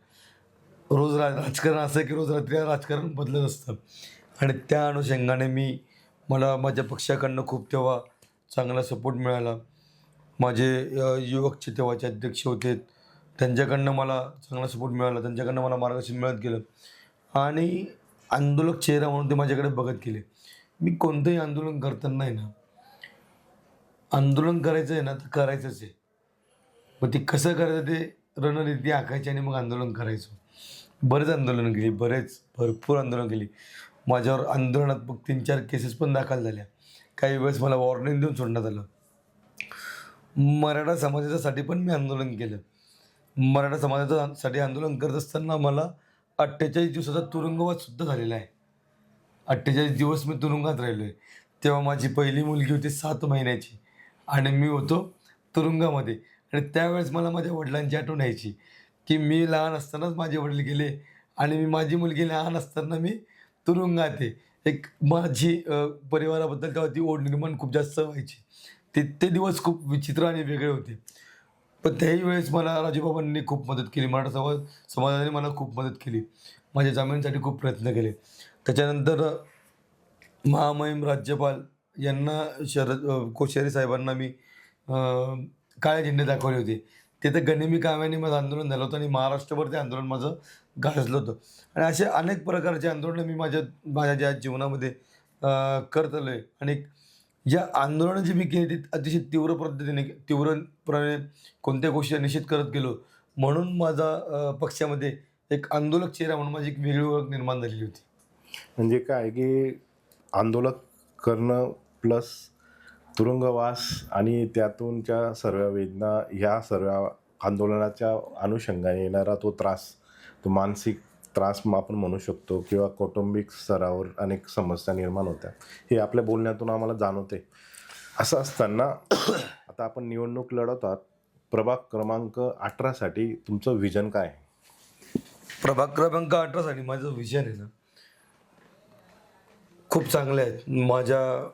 रोज राजकारण असं आहे की रोज रात्री राजकारण बदलत असतं. आणि त्या अनुषंगाने मला माझ्या पक्षाकडनं खूप तेव्हा चांगला सपोर्ट मिळाला. माझे युवकचे तेव्हाचे अध्यक्ष होते, त्यांच्याकडनं मला चांगला सपोर्ट मिळाला, त्यांच्याकडनं मला मार्गदर्शन मिळत गेलं. आणि आंदोलक चेहरा म्हणून ते माझ्याकडे बघत गेले. मी कोणतंही आंदोलन करताना आहे ना, आंदोलन करायचं आहे ना तर करायचंच आहे. मग ते कसं करायचं ते रणनीती आखायची आणि मग आंदोलन करायचं. बरेच आंदोलनं केली, भरपूर आंदोलनं केली. माझ्यावर आंदोलनात मग 3-4 केसेस पण दाखल झाल्या. काही वेळेस मला वॉर्निंग देऊन सोडण्यात आलं. मराठा समाजासाठी पण मी आंदोलन केलं. मराठा समाजासाठी आंदोलन करत असताना मला 48 दिवसाचा तुरुंगवाससुद्धा झालेला आहे. 48 दिवस मी तुरुंगात राहिलो आहे. तेव्हा माझी पहिली मुलगी होती 7 महिन्याची आणि मी होतो तुरुंगामध्ये. आणि त्यावेळेस मला माझ्या वडिलांची आठवण यायची, की मी लहान असतानाच माझे वडील गेले आणि माझी मुलगी लहान असताना मी तुरुंगात आहे. एक माझी परिवाराबद्दल तेव्हा ती ओढ निर्माण खूप जास्त व्हायची. ते दिवस खूप विचित्र आणि वेगळे होते. पण त्याही वेळेस मला राजूबाबांनी खूप मदत केली. मराठा समाजाने मला खूप मदत केली. माझ्या जामिनासाठी खूप प्रयत्न केले. त्याच्यानंतर महामहिम राज्यपाल यांना कोश्यारी साहेबांना मी काळे झेंडे दाखवले होते. तिथं गनिमी काव्याने माझं आंदोलन झालं होतं आणि महाराष्ट्रभर ते आंदोलन माझं गाजलं होतं. आणि असे अनेक प्रकारचे आंदोलनं मी माझ्या माझ्या ज्या जीवनामध्ये करत आलो आहे. आणि या आंदोलनं जी मी केली ती अतिशय तीव्र पद्धतीने तीव्रपणे कोणत्या गोष्टीचा निषेध करत गेलो, म्हणून माझा पक्षामध्ये एक आंदोलक चेहरा म्हणून माझी एक वेगळी ओळख निर्माण झालेली होती. म्हणजे काय की आंदोलन करणं प्लस तुरुंगवास आणि त्यातूनच्या सर्व वेदना, ह्या सर्व आंदोलनाच्या अनुषंगाने येणारा तो त्रास, तो मानसिक त्रास आपण म्हणू शकतो, किंवा कौटुंबिक स्तरावर अनेक समस्या निर्माण होत्या, हे आपल्या बोलण्यातून आम्हाला जाणवते. असं असताना आता आपण निवडणूक लढवत आहात. प्रभाग क्रमांक 18साठी तुमचं विजन काय आहे? प्रभाग क्रमांक 18 साठी माझं विजन आहे ना, खूप चांगले आहेत. माझ्या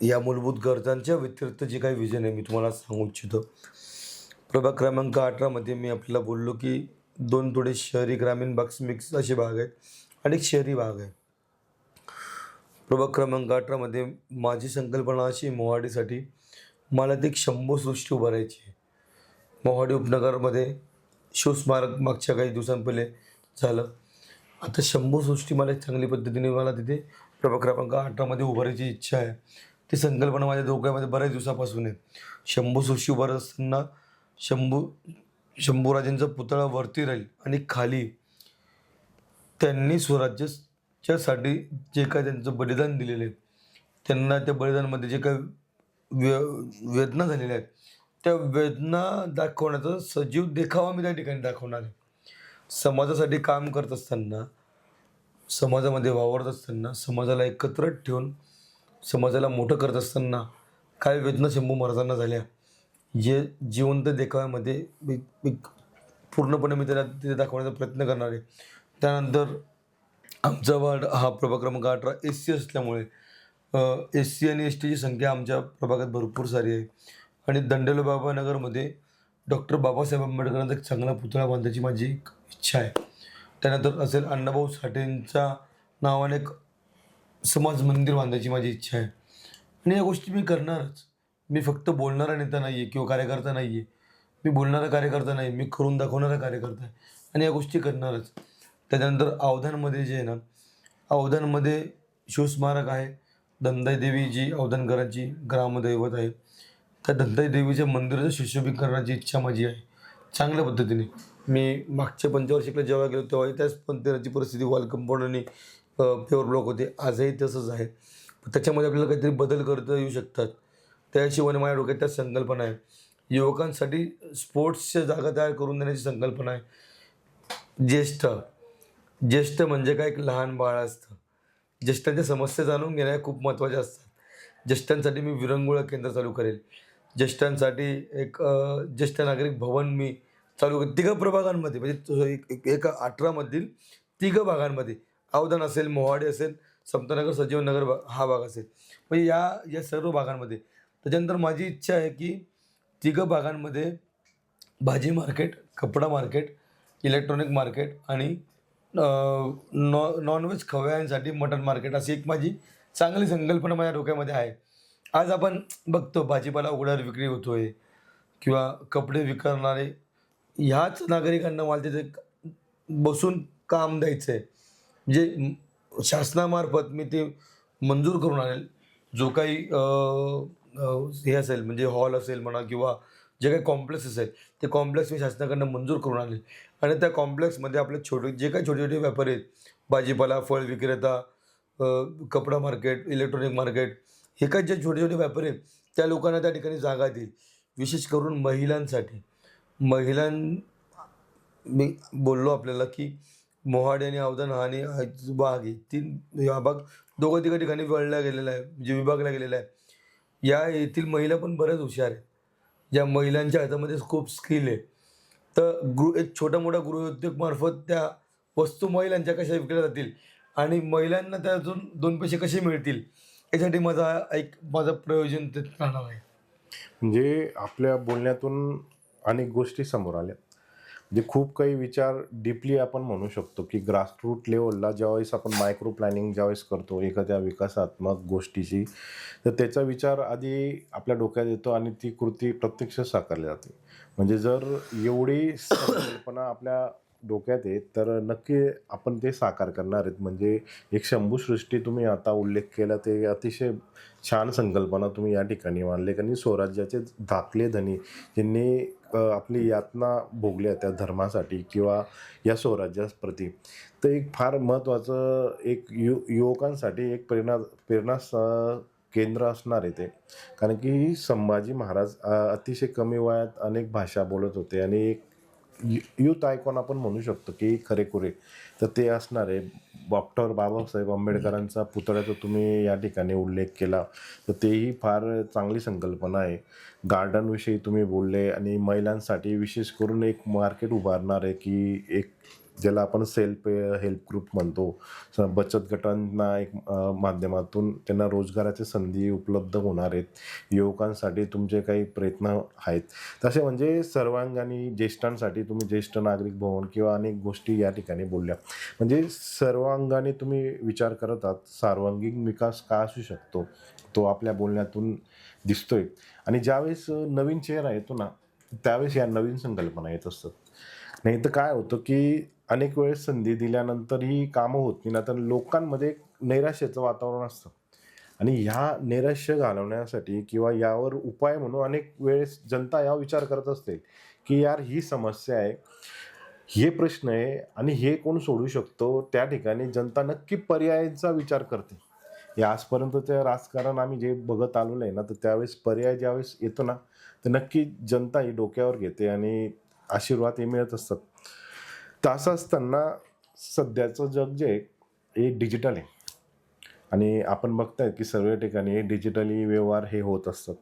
या मूलभूत गरजांच्या व्यतिरिक्त जे काही विजन आहे मी तुम्हाला सांगू इच्छितो. प्रभाग क्रमांक 18मध्ये मी आपल्याला बोललो की 2 थोडे शहरी ग्रामीण भाग मिक्स असे भाग आहेत आणि एक शहरी भाग आहे. प्रभाग क्रमांक 18मध्ये माझी संकल्पना अशी, मोहाडीसाठी मला ते एक शंभूसृष्टी उभारायची आहे. मोहाडी उपनगरमध्ये शिवस्मारक मागच्या काही दिवसांपहिले झालं. आता शंभूसृष्टी मला एक चांगली पद्धतीने मला तिथे प्रभाग क्रमांक 18मध्ये उभारायची इच्छा आहे. ती संकल्पना माझ्या डोक्यामध्ये बऱ्याच दिवसापासून आहे. शंभूसृष्टी उभारत असताना शंभूराजांचा पुतळा वरती राहील आणि खाली त्यांनी स्वराज्याच्यासाठी जे काय त्यांचं बलिदान दिलेलं आहे, त्यांना त्या बलिदानामध्ये जे काय वेदना झालेल्या आहेत, त्या वेदना दाखवण्याचा सजीव देखावा मी त्या ठिकाणी दाखवणार आहे. समाजासाठी काम करत असताना, समाजामध्ये वावरत असताना, समाजाला एकत्र ठेवून समाजाला मोठं करत असताना काय वेदना शंभू महाराजांना झाल्या, जे जिवंत देखाव्यामध्ये एक पूर्णपणे मी त्याला तिथे दाखवण्याचा प्रयत्न करणार आहे. त्यानंतर आमचा वार्ड हा प्रभाग क्रमांक 18 SC असल्यामुळे SC आणि STची संख्या आमच्या प्रभागात भरपूर सारी आहे. आणि दंडेलोबाबा नगरमध्ये डॉक्टर बाबासाहेब आंबेडकरांचा एक चांगला पुतळा बांधायची माझी एक इच्छा आहे. त्यानंतर असेल अण्णाभाऊ साठेंच्या नावाने एक समाज मंदिर बांधायची माझी इच्छा आहे. आणि या गोष्टी मी करणारच. मी फक्त बोलणारा नेता नाही आहे किंवा कार्यकर्ता नाही आहे. मी बोलणारा कार्यकर्ता नाही, मी करून दाखवणारा कार्यकर्ता आहे आणि या गोष्टी करणारच. त्याच्यानंतर अवधानमध्ये जे आहे ना, अवधानमध्ये शिवस्मारक आहे. दंदाई देवी जी अवधानकरांची ग्रामदैवत आहे, त्या दंदाई देवीच्या मंदिराचं सुशोभीकरण करण्याची इच्छा माझी आहे चांगल्या पद्धतीने. मी मागच्या पंचवार्षिकला जेव्हा गेलो तेव्हाही त्याच मंदिराची परिस्थिती वॉल कंपाऊंड आणि पेवर ब्लॉक होते. आजही तसंच आहे. त्याच्यामध्ये आपल्याला काहीतरी बदल करता येऊ शकतात. त्याशिवाय माझ्या डोक्यात त्याच संकल्पना आहे. युवकांसाठी स्पोर्ट्सच्या जागा तयार करून देण्याची संकल्पना आहे. ज्येष्ठ म्हणजे काय, एक लहान बाळ असतं. ज्येष्ठांच्या समस्या जाणून घेण्या खूप महत्त्वाच्या असतात. ज्येष्ठांसाठी मी विरंगुळा केंद्र चालू करेल. ज्येष्ठांसाठी एक ज्येष्ठ नागरिक भवन मी चालू करेल. 3 प्रभागांमध्ये, म्हणजे एका 18मधील 3 भागांमध्ये, अवधान असेल, मोहाडी असेल, समतानगर, सजीवनगर हा भाग असेल, म्हणजे या सर्व भागांमध्ये. त्याच्यानंतर माझी इच्छा आहे की 3 भागांमध्ये भाजी मार्केट, कपडा मार्केट, इलेक्ट्रॉनिक मार्केट आणि नॉनव्हेज खवय्यांसाठी मटण मार्केट, अशी एक माझी चांगली संकल्पना माझ्या डोक्यामध्ये आहे. आज आपण बघतो भाजीपाला उघड्यावर विक्री होतोय किंवा कपडे विकणारे ह्याच नागरिकांना मला तिथे बसून काम द्यायचं आहे. म्हणजे शासनामार्फत मी ते मंजूर करून आणेल. जो काही हे असेल, म्हणजे हॉल असेल म्हणा किंवा जे काही कॉम्प्लेक्स असेल, ते कॉम्प्लेक्स मी शासनाकडनं मंजूर करून आणेल. आणि त्या कॉम्प्लेक्समध्ये आपले जे काही छोटे छोटे व्यापारी आहेत, भाजीपाला, फळ विक्रेता, कपडा मार्केट, इलेक्ट्रॉनिक मार्केट, हे काही जे छोटे छोटे व्यापारी आहेत, त्या लोकांना त्या ठिकाणी जागा देईल. विशेष करून महिलांसाठी मी बोललो आपल्याला की मोहाडी आणि अवधान आणि हा जो भाग आहे हा भाग दोघं तिघं ठिकाणी वळला गेलेला आहे, म्हणजे विभागला गेलेला आहे. या येथील महिला पण बऱ्याच हुशार आहेत, ज्या महिलांच्या हातामध्ये खूप स्किल आहे. तर एक छोटा मोठा गृहउद्योग मार्फत त्या वस्तू महिलांच्या कशा विकल्या जातील आणि महिलांना त्यातून 2 पैसे कसे मिळतील, यासाठी माझं प्रयोजन ते राहणार आहे. म्हणजे आपल्या बोलण्यातून अनेक गोष्टी समोर आल्या. म्हणजे खूप काही विचार डीपली आपण म्हणू शकतो की ग्रासरूट लेवलला ज्यावेळेस आपण मायक्रो प्लॅनिंग ज्यावेळेस करतो एखाद्या विकासात्मक गोष्टीची, तर त्याचा विचार आधी आपल्या डोक्यात येतो आणि ती कृती प्रत्यक्ष साकारली जाते. म्हणजे जर एवढी संकल्पना आपल्या डोक्यात आहे तर नक्की आपण ते साकार करणार आहेत. म्हणजे एक शंभूसृष्टी तुम्ही आता उल्लेख केला, ते अतिशय छान संकल्पना तुम्ही या ठिकाणी मांडले. कारण स्वराज्याचे धाकले धनी ज्यांनी आपली यातना भोगल्या त्या धर्मासाठी किंवा या स्वराज्याप्रती, तर एक फार महत्त्वाचं एक युवकांसाठी एक प्रेरणा केंद्र असणार आहे ते. कारण की संभाजी महाराज अतिशय कमी वयात अनेक भाषा बोलत होते आणि एक युथ आयकॉन आपण म्हणू शकतो की खरेखुरे तर ते असणार आहे. डॉक्टर बाबासाहेब आंबेडकरांचा पुतळ्याचा तुम्ही या ठिकाणी उल्लेख केला, तर तेही फार चांगली संकल्पना आहे. गार्डनविषयी तुम्ही बोलले आणि महिलांसाठी विशेष करून एक मार्केट उभारणार आहे की एक ज्याला आपण सेल्फ हेल्प ग्रुप म्हणतो, बचत गटांना एक माध्यमातून त्यांना रोजगाराच्या संधी उपलब्ध होणार आहेत. युवकांसाठी तुमचे काही प्रयत्न आहेत तसे. म्हणजे सर्वांगाने ज्येष्ठांसाठी तुम्ही ज्येष्ठ नागरिक भवन किंवा अनेक गोष्टी या ठिकाणी बोलल्या. म्हणजे सर्वांगाने तुम्ही विचार करत आहात. सर्वांगीण विकास का असू शकतो तो आपल्या बोलण्यातून दिसतोय. आणि ज्यावेळेस नवीन चेहरा येतो ना, त्यावेळेस या नवीन संकल्पना येत असतात. नाही तर काय होतं की अनेक वेळेस संधी दिल्यानंतरही कामं होत नाही ना, तर लोकांमध्ये एक नैराश्याचं वातावरण असतं. आणि ह्या नैराश्य घालवण्यासाठी किंवा यावर उपाय म्हणून अनेक वेळेस जनता या विचार करत असते की यार ही समस्या आहे, हे प्रश्न आहे आणि हे कोण सोडू शकतो. त्या ठिकाणी जनता नक्की पर्यायांचा विचार करते. हे आजपर्यंतचं राजकारण आम्ही जे बघत आलेलं आहे ना, तर त्यावेळेस पर्याय ज्यावेळेस येतो ना, तर नक्की जनता ही डोक्यावर घेते आणि आशीर्वाद हे मिळत असतात. तर असं असताना सध्याचं जग जे आहे हे डिजिटल आहे आणि आपण बघताय की सर्व ठिकाणी डिजिटली व्यवहार हे होत असतात.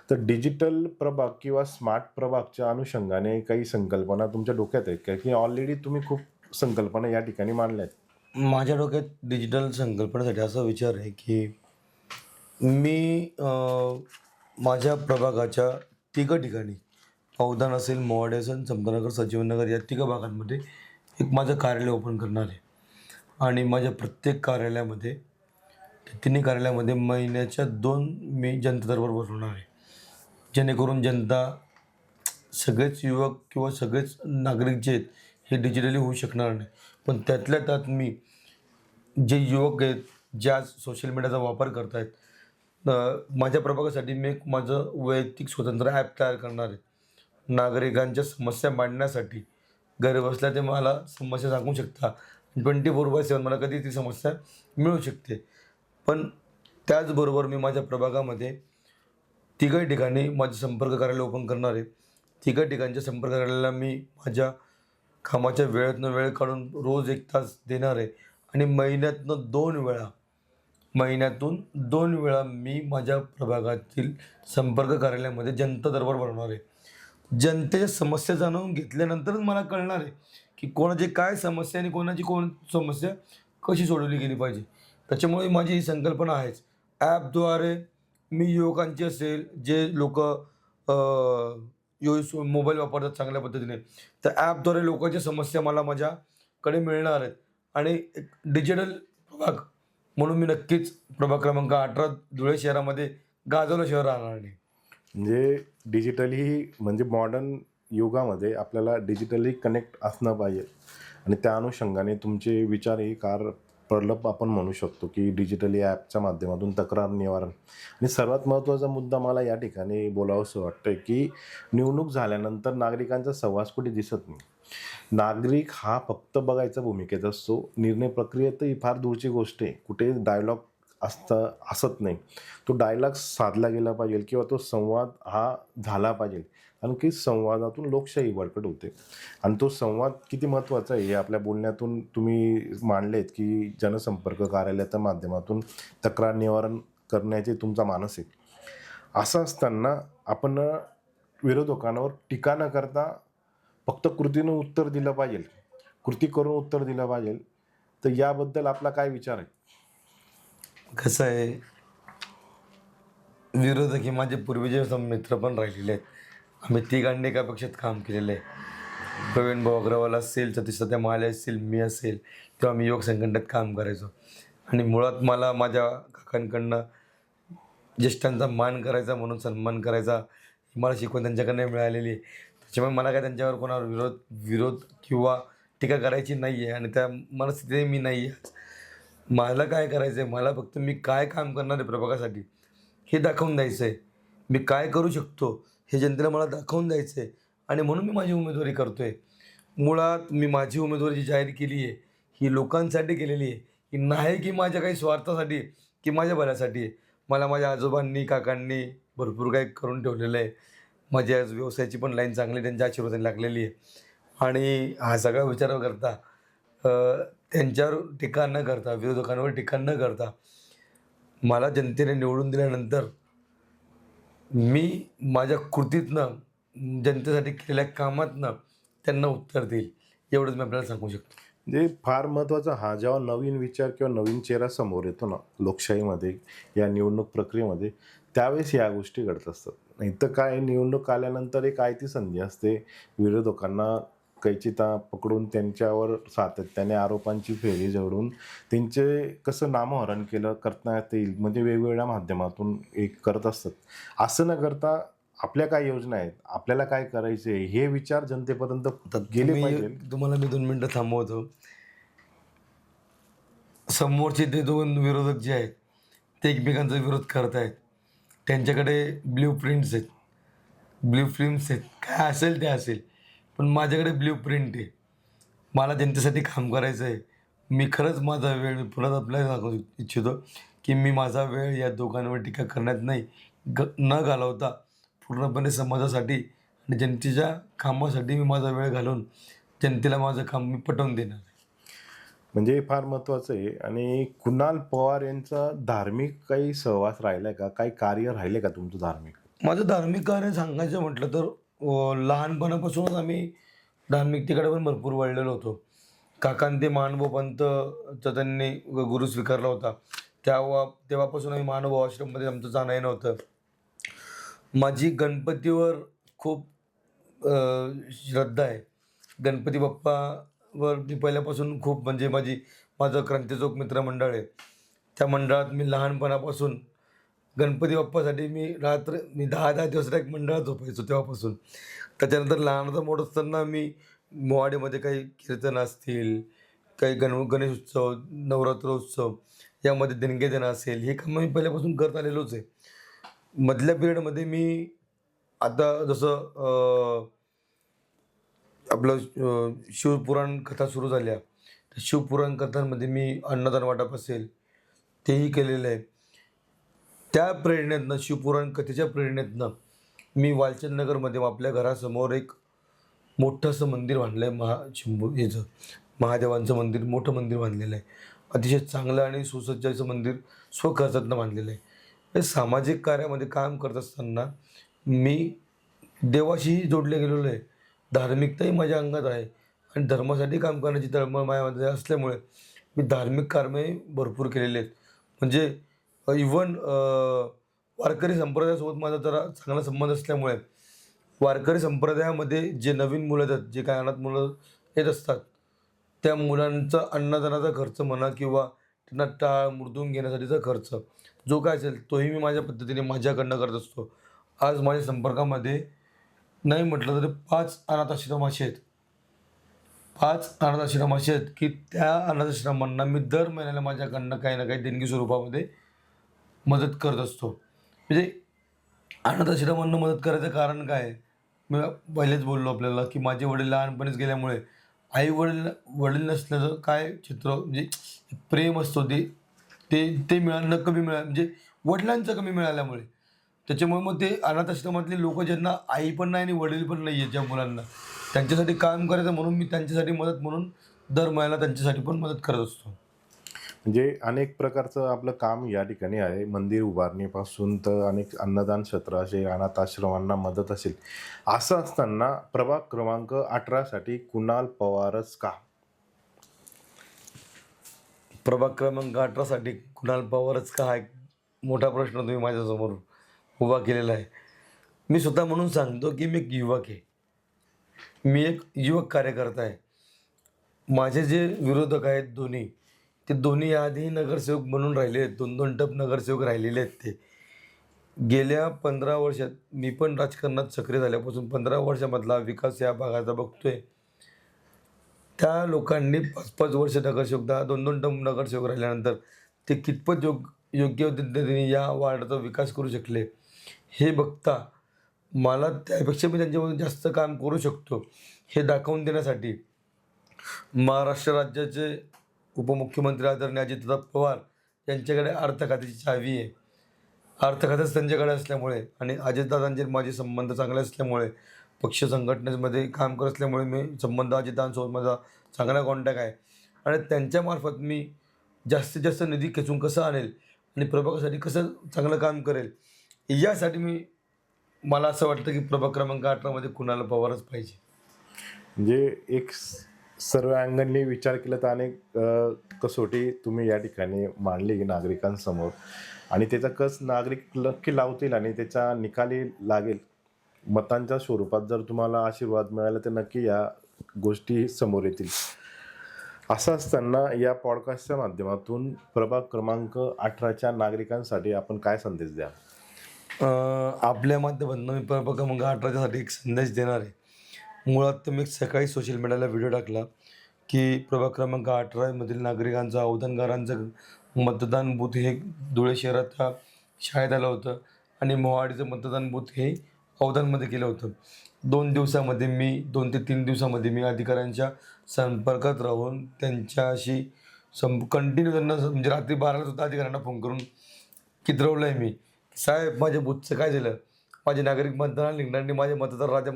तर डिजिटल प्रभाग किंवा स्मार्ट प्रभागच्या अनुषंगाने काही संकल्पना तुमच्या डोक्यात आहेत का, की ऑलरेडी तुम्ही खूप संकल्पना या ठिकाणी मांडल्या आहेत? माझ्या डोक्यात डिजिटल संकल्पनेसाठी असा विचार आहे की मी माझ्या प्रभागाच्या तिघं ठिकाणी, अवधान असेल, मोहाडी असेल, समतानगर, सजीवनगर, या तिघं भागांमध्ये एक माझं कार्यालय ओपन करणार आहे. आणि माझ्या प्रत्येक कार्यालयामध्ये, तिन्ही कार्यालयामध्ये महिन्याच्या 2 मी जनता दरबार भरवणार आहे. जेणेकरून जनता, सगळेच युवक किंवा सगळेच नागरिक जे आहेत हे डिजिटली होऊ शकणार नाही. पण त्यातल्या त्यात मी जे युवक आहेत, ज्या सोशल मीडियाचा वापर करत आहेत, माझ्या प्रभागासाठी मी एक माझं वैयक्तिक स्वतंत्र ॲप तयार करणार आहे. नागरिकांच्या समस्या मांडण्यासाठी घरबसल्या ते मला समस्या सांगू शकता. 24/7 मला कधी ती समस्या मिळू शकते. पण त्याचबरोबर मी माझ्या प्रभागामध्ये तिघही ठिकाणी माझे संपर्क कार्यालय ओपन करणार आहे. तिघं ठिकाणच्या संपर्क कार्यालयाला मी माझ्या कामाच्या वेळेतनं वेळ काढून रोज 1 तास देणार आहे. आणि महिन्यातून 2 वेळा मी माझ्या प्रभागातील संपर्क कार्यालयामध्ये जनता दरबार भरवणार आहे. जनतेच्या समस्या जाणून घेतल्यानंतरच मला कळणार आहे की कोणाची काय समस्या आणि कोणाची कोण समस्या कशी सोडवली गेली पाहिजे. त्याच्यामुळे माझी ही संकल्पना आहेच. ॲपद्वारे मी युवकांची असेल, जे लोक मोबाईल वापरतात चांगल्या पद्धतीने, तर ॲपद्वारे लोकांच्या समस्या मला माझ्याकडे मिळणार आहेत. आणि एक डिजिटल प्रभाग म्हणून मी नक्कीच प्रभाग क्रमांक 18 धुळे शहरामध्ये गाजवलं शहर राहणार नाही. म्हणजे डिजिटली, म्हणजे मॉडर्न युगामध्ये आपल्याला डिजिटली कनेक्ट असणं पाहिजे आणि त्या अनुषंगाने तुमचे विचार हे कार प्रलप आपण म्हणू शकतो की डिजिटली ॲपच्या माध्यमातून तक्रार निवारण. आणि सर्वात महत्त्वाचा मुद्दा मला या ठिकाणी बोलावंसं वाटतं की निवडणूक झाल्यानंतर नागरिकांचा सहवास कुठे दिसत नाही. नागरिक हा फक्त बघायचा भूमिकेत असतो. निर्णय प्रक्रियेत ही फार दूरची गोष्ट आहे. कुठे डायलॉग असत नाही. तो डायलॉग साधला गेला पाहिजे किंवा तो संवाद हा झाला पाहिजे. कारण की संवादातून लोकशाही बळकट होते आणि तो संवाद किती महत्त्वाचा आहे हे आपल्या बोलण्यातून तुम्ही मांडलेत की जनसंपर्क कार्यालयाच्या माध्यमातून तक्रार निवारण करण्याचे तुमचा मानस आहे. असं असताना आपण विरोधकांवर टीका न करता फक्त कृतीनं उत्तर दिलं पाहिजे, कृती करून उत्तर दिलं पाहिजे. तर याबद्दल आपला काय विचार आहे? कसं आहे, विरोधक हे माझे पूर्वीचे मित्र पण राहिलेले आहेत. आम्ही तिघांनी एका पक्षात काम केलेलं आहे. प्रवीण भाऊ अग्रवाल असेल, सतीश सध्या माले असेल, मी असेल, तेव्हा आम्ही योग संघटनेत काम करायचो. आणि मुळात मला माझ्या काकांकडनं ज्येष्ठांचा मान करायचा म्हणून सन्मान करायचा ही मला शिकवण त्यांच्याकडनं मिळालेली आहे. त्याच्यामुळे मला काय त्यांच्यावर कोणावर विरोध किंवा टीका करायची नाही आहे आणि त्या मनस्थितीने मी नाही आहे. मला काय करायचं आहे, मला फक्त मी काय काम करणार आहे प्रभागासाठी हे दाखवून द्यायचं आहे. मी काय करू शकतो हे जनतेला मला दाखवून द्यायचं आहे आणि म्हणून मी माझी उमेदवारी करतो आहे. मुळात मी माझी उमेदवारी जी जाहीर केली आहे ही लोकांसाठी केलेली आहे. ही नाही की माझ्या काही स्वार्थासाठी की माझ्या भल्यासाठी आहे. मला माझ्या आजोबांनी काकांनी भरपूर काही करून ठेवलेलं आहे. माझ्या व्यवसायाची पण लाईन चांगली त्यांच्या आशीर्वादाने लागलेली आहे आणि हा सगळा विचार करता त्यांच्यावर टीका न करता, विरोधकांवर टीका न करता, मला जनतेने निवडून दिल्यानंतर मी माझ्या कृतीतनं, जनतेसाठी केलेल्या कामातनं त्यांना उत्तर देईल, एवढंच मी आपल्याला सांगू शकतो. म्हणजे फार महत्त्वाचा हा जेव्हा नवीन विचार किंवा नवीन चेहरा समोर येतो ना लोकशाहीमध्ये या निवडणूक प्रक्रियेमध्ये, त्यावेळेस या गोष्टी घडत असतात. नाही तर काय, निवडणूक आल्यानंतर एक काय ती संधी असते विरोधकांना कैचिता पकडून त्यांच्यावर सातत्याने आरोपांची फेरी जोडून त्यांचे कसं नामहरण केलं करण्यात येईल म्हणजे वेगवेगळ्या माध्यमातून एक करत असतात. असं न करता आपल्या काय योजना आहेत, आपल्याला काय करायचे हे विचार जनतेपर्यंत गेले पाहिजे. तुम्हाला मी 2 मिनटं थांबवतो. समोरचे ते 2 विरोधक जे आहेत ते एकमेकांचा विरोध करत आहेत. त्यांच्याकडे ब्ल्यू प्रिंट्स आहेत, ब्ल्यू फिल्म्स आहेत, काय असेल ते असेल, पण माझ्याकडे ब्ल्यू प्रिंट आहे. मला जनतेसाठी काम करायचं आहे. मी खरंच माझा वेळ, मी पुन्हा आपल्याला सांगू इच्छितो की मी माझा वेळ या दोघांवर टीका करण्यात नाही न घालवता पूर्णपणे समाजासाठी आणि जनतेच्या कामासाठी मी माझा वेळ घालून जनतेला माझं काम मी पटवून देणार. म्हणजे फार महत्त्वाचं आहे. आणि कुणाल पवार यांचा धार्मिक काही सहवास राहिला आहे का, काही कार्य राहिले का तुमचं धार्मिक? माझं धार्मिक कार्य सांगायचं म्हटलं तर लहानपणापासूनच आम्ही धार्मिकतेकडे पण भरपूर वळलेलो होतो. काकांनी ते महानुभाव पंथचा त्यांनी गुरु स्वीकारला होता. तेव्हापासून आम्ही महानुभाव आश्रममध्ये आमचं जाणं येणं होतं. माझी गणपतीवर खूप श्रद्धा आहे. गणपती बाप्पावर मी पहिल्यापासून खूप, म्हणजे माझं क्रांतीचौक मित्रमंडळ आहे, त्या मंडळात मी लहानपणापासून गणपती बाप्पासाठी मी 10-10 दिवस एक मंडळात झोपायचो तेव्हापासून. त्याच्यानंतर लहानाचा मोठं असताना मी मोहाडीमध्ये काही कीर्तन असतील, काही गणेश उत्सव, नवरात्र उत्सव यामध्ये देणगे देणं असेल, हे काम मी पहिल्यापासून करत आलेलोच आहे. मधल्या पिरियडमध्ये मी आता जसं आपलं शिवपुराण कथा सुरू झाल्या, तर शिवपुराण कथांमध्ये मी अन्नदान वाटप असेल तेही केलेलं आहे. त्या प्रेरणेतनं, शिवपुराण कथेच्या प्रेरणेतनं मी वालचंदनगरमध्ये आपल्या घरासमोर एक मोठं असं मंदिर बांधलं आहे. महादेवांचं मंदिर, मोठं मंदिर बांधलेलं आहे. अतिशय चांगलं आणि सुसज्ज असं मंदिर स्वखर्चातनं बांधलेलं आहे. हे सामाजिक कार्यामध्ये काम करत असताना मी देवाशीही जोडले गेलेलो आहे. धार्मिकताही माझ्या अंगात आहे आणि धर्मासाठी काम करण्याची तळमळ माझ्यामध्ये असल्यामुळे मी धार्मिक कार्य भरपूर केलेले आहेत. म्हणजे इव्हन वारकरी संप्रदायासोबत माझा जरा चांगला संबंध असल्यामुळे वारकरी संप्रदायामध्ये जे नवीन मुलं येतात, जे काय अनाथ मुलं येत असतात, त्या मुलांचा अन्नदानाचा खर्च म्हणा किंवा त्यांना टाळ मुरदून घेण्यासाठीचा खर्च जो काय असेल तोही मी माझ्या पद्धतीने माझ्याकडनं करत असतो. आज माझ्या संपर्कामध्ये नाही म्हटलं तरी 5 अनाथ आश्रम असे आहेत, 5 अनाथ आश्रम असे आहेत की त्या अनाथ आश्रमांना मी दर महिन्याला माझ्याकडनं काही ना काही देणगी स्वरूपामध्ये मदत करत असतो. म्हणजे अनाथ आश्रमांना मदत करायचं कारण काय आहे, मी पहिलेच बोललो आपल्याला की माझे वडील लहानपणीच गेल्यामुळे वडील नसल्याचं काय चित्र, म्हणजे प्रेम असतो ते ते मिळालं कमी म्हणजे वडिलांचं कमी मिळाल्यामुळे. त्याच्यामुळे मग ते अनाथ आश्रमातले लोक ज्यांना आई पण नाही आणि वडील पण नाही आहेत ज्या मुलांना, त्यांच्यासाठी काम करायचं म्हणून मी त्यांच्यासाठी मदत म्हणून दर महिन्याला त्यांच्यासाठी पण मदत करत असतो. म्हणजे अनेक प्रकारचं आपलं काम या ठिकाणी आहे. मंदिर उभारणीपासून तर अनेक अन्नदान क्षेत्र असे, अनाथ आश्रमांना मदत असेल. असं असताना प्रभाग क्रमांक 18 साठी कुणाल पवारच का? प्रभाग क्रमांक 18साठी कुणाल पवारच का, हा एक मोठा प्रश्न तुम्ही माझ्यासमोर उभा केलेला आहे. मी स्वतः म्हणून सांगतो की मी एक युवक आहे. मी एक युवक कार्यकर्ता आहे. माझे जे विरोधक आहेत दोन्ही, ते दोन्ही आधी नगरसेवक बनून राहिले आहेत. 2-2 टप नगरसेवक राहिलेले आहेत ते. गेल्या 15 वर्षात मी पण राजकारणात सक्रिय झाल्यापासून 15 वर्षामधला विकास या भागाचा बघतोय. त्या लोकांनी 5-5 वर्ष नगरसेवक, 2-2 टर्म नगरसेवक राहिल्यानंतर ते कितपत योग्य पद्धतीने या वार्डाचा विकास करू शकले, हे बघता मला त्यापेक्षा मी त्यांच्यामध्ये जास्त काम करू शकतो हे दाखवून देण्यासाठी महाराष्ट्र राज्याचे उपमुख्यमंत्री आदरणीय अजितदादा पवार यांच्याकडे अर्थ खात्याची चावी आहे. अर्थ खातंच त्यांच्याकडे असल्यामुळे आणि अजितदादांचे माझे संबंध चांगले असल्यामुळे, पक्ष संघटनेमध्ये काम करत असल्यामुळे मी संबंध अजितदादांसोबत माझा चांगला कॉन्टॅक्ट आहे आणि त्यांच्यामार्फत मी जास्तीत जास्त निधी खेचून कसं आणेल आणि प्रभागासाठी कसं चांगलं काम करेल, यासाठी मला असं वाटतं की प्रभाग क्रमांक 18मध्ये कुणाला पवारच पाहिजे. म्हणजे एक सर्व अँगलनी विचार केला तर अनेक कसोटी तुम्ही या ठिकाणी मांडली नागरिकांसमोर आणि त्याचा कस नागरिक नक्की लावतील आणि त्याचा निकाली लागेल. मतांच्या स्वरूपात जर तुम्हाला आशीर्वाद मिळाला तर नक्की या गोष्टी समोर येतील. असं असताना या पॉडकास्टच्या माध्यमातून प्रभाग क्रमांक 18च्या नागरिकांसाठी आपण काय संदेश द्या? आपल्या माध्यमातून मी प्रभाग क्रमांक 18साठी एक संदेश देणार आहे. मुळात तर मी सकाळी सोशल मीडियाला व्हिडिओ टाकला की प्रभाग क्रमांक 18मधील नागरिकांचं, अवधानकारांचं मतदान बूथ हे धुळे शहराच्या शाळेत आलं होतं आणि मोहाडीचं मतदान बूथ हे अवधानमध्ये केलं होतं. 2 ते 3 दिवसामध्ये मी अधिकाऱ्यांच्या संपर्कात राहून त्यांच्याशी कंटिन्यू त्यांना म्हणजे रात्री 12ला सुद्धा अधिकाऱ्यांना फोन करून कितरवलं आहे मी, साहेब माझ्या बूथचं काय झालं, माझे नागरिक मतदानाला निघणार आणि माझे मतदार राजा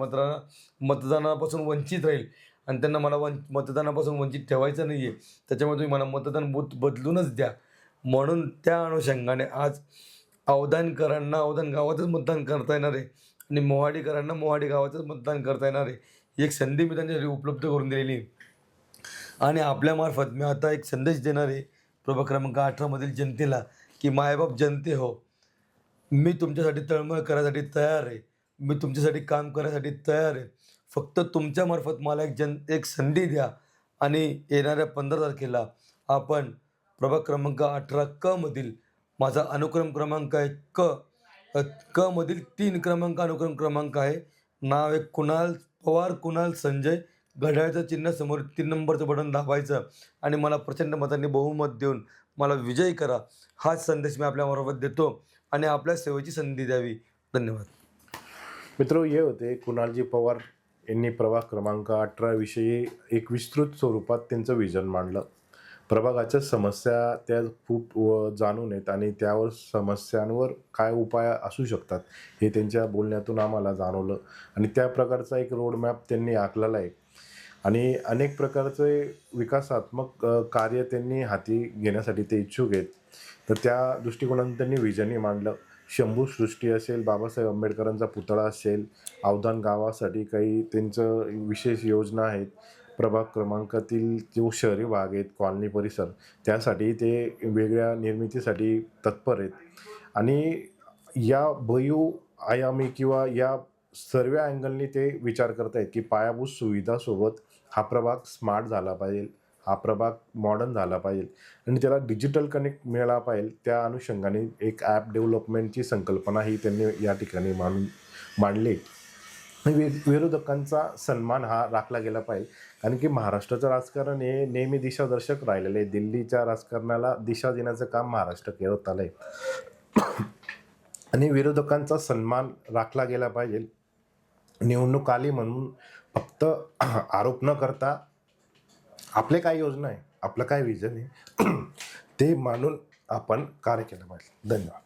मतदानापासून वंचित राहील आणि त्यांना मला मतदानापासून वंचित ठेवायचं नाही आहे, त्याच्यामुळे तुम्ही मला मतदान बूथ बदलूनच द्या. म्हणून त्या अनुषंगाने आज अवधानकरांना अवधान गावातच मतदान करता येणार आहे आणि मोहाडीकरांना मोहाडी गावातच मतदान करता येणार आहे, ही एक संधी मी त्यांच्यासाठी उपलब्ध करून दिलेली आहे. आणि आपल्यामार्फत मी आता एक संदेश देणार आहे प्रभाग क्रमांक 18मधील जनतेला की मायबाप जनते हो, मी तुमच्यासाठी तळमळ करायसाठी तयार आहे, मी तुमच्यासाठी काम करायसाठी तयार आहे. फक्त तुमच्यामार्फत मला एक संधी द्या आणि येणाऱ्या 15 तारखेला आपण प्रभाग क्रमांक 18 मधील माझा अनुक्रम क्रमांक आहे क मधील 3 क्रमांक अनुक्रम क्रमांक आहे. नाव आहे कुणाल पवार, कुणाल संजय. घड्याळाचं चिन्ह समोर 3 नंबरचं बटन दाबायचं आणि मला प्रचंड मतांनी बहुमत देऊन मला विजयी करा, हाच संदेश मी आपल्यामार्फत देतो आणि आपल्या सेवेची संधी द्यावी. धन्यवाद. मित्र, हे होते कुणालजी पवार यांनी प्रभाग क्रमांक 18 विषयी एक विस्तृत स्वरूपात त्यांचं विजन मांडलं. प्रभागाच्या समस्या त्या खूप जाणून आहेत आणि त्यावर समस्यांवर काय उपाय असू शकतात हे त्यांच्या बोलण्यातून आम्हाला जाणवलं आणि त्या प्रकारचा एक रोडमॅप त्यांनी आखलेला आहे आणि अनेक प्रकारचे विकासात्मक कार्य त्यांनी हाती घेण्यासाठी ते इच्छुक आहेत. तर त्या दृष्टिकोनातून त्यांनी विजनही मांडलं. शंभू सृष्टी असेल, बाबासाहेब आंबेडकरांचा पुतळा असेल, अवधान गावासाठी काही त्यांचं विशेष योजना आहेत, प्रभाग क्रमांकातील जो शहरी भाग आहेत, कॉलनी परिसर, त्यासाठी ते वेगळ्या निर्मितीसाठी तत्पर आहेत आणि या बहुआयामी किंवा या सर्व अँगलनी ते विचार करत आहेत की पायाभूत सुविधासोबत हा प्रभाग स्मार्ट झाला पाहिजे, हा प्रभाग मॉडर्न झाला पाहिजे आणि त्याला डिजिटल कनेक्ट मिळाला पाहिजे. त्या अनुषंगाने एक ॲप डेव्हलपमेंटची संकल्पना ही त्यांनी या ठिकाणी मांडली. विरोधकांचा सन्मान हा राखला गेला पाहिजे कारण की महाराष्ट्राचं राजकारण हे नेहमी दिशादर्शक राहिलेलं आहे. दिल्लीच्या राजकारणाला दिशा देण्याचं काम महाराष्ट्र करत आलं आहे आणि विरोधकांचा सन्मान राखला गेला पाहिजे. निवडणूक आली म्हणून फक्त आरोप न करता आपले काय योजना आहे, आपलं काय विजन आहे ते मांडून आपण कार्य केलं पाहिजे. धन्यवाद.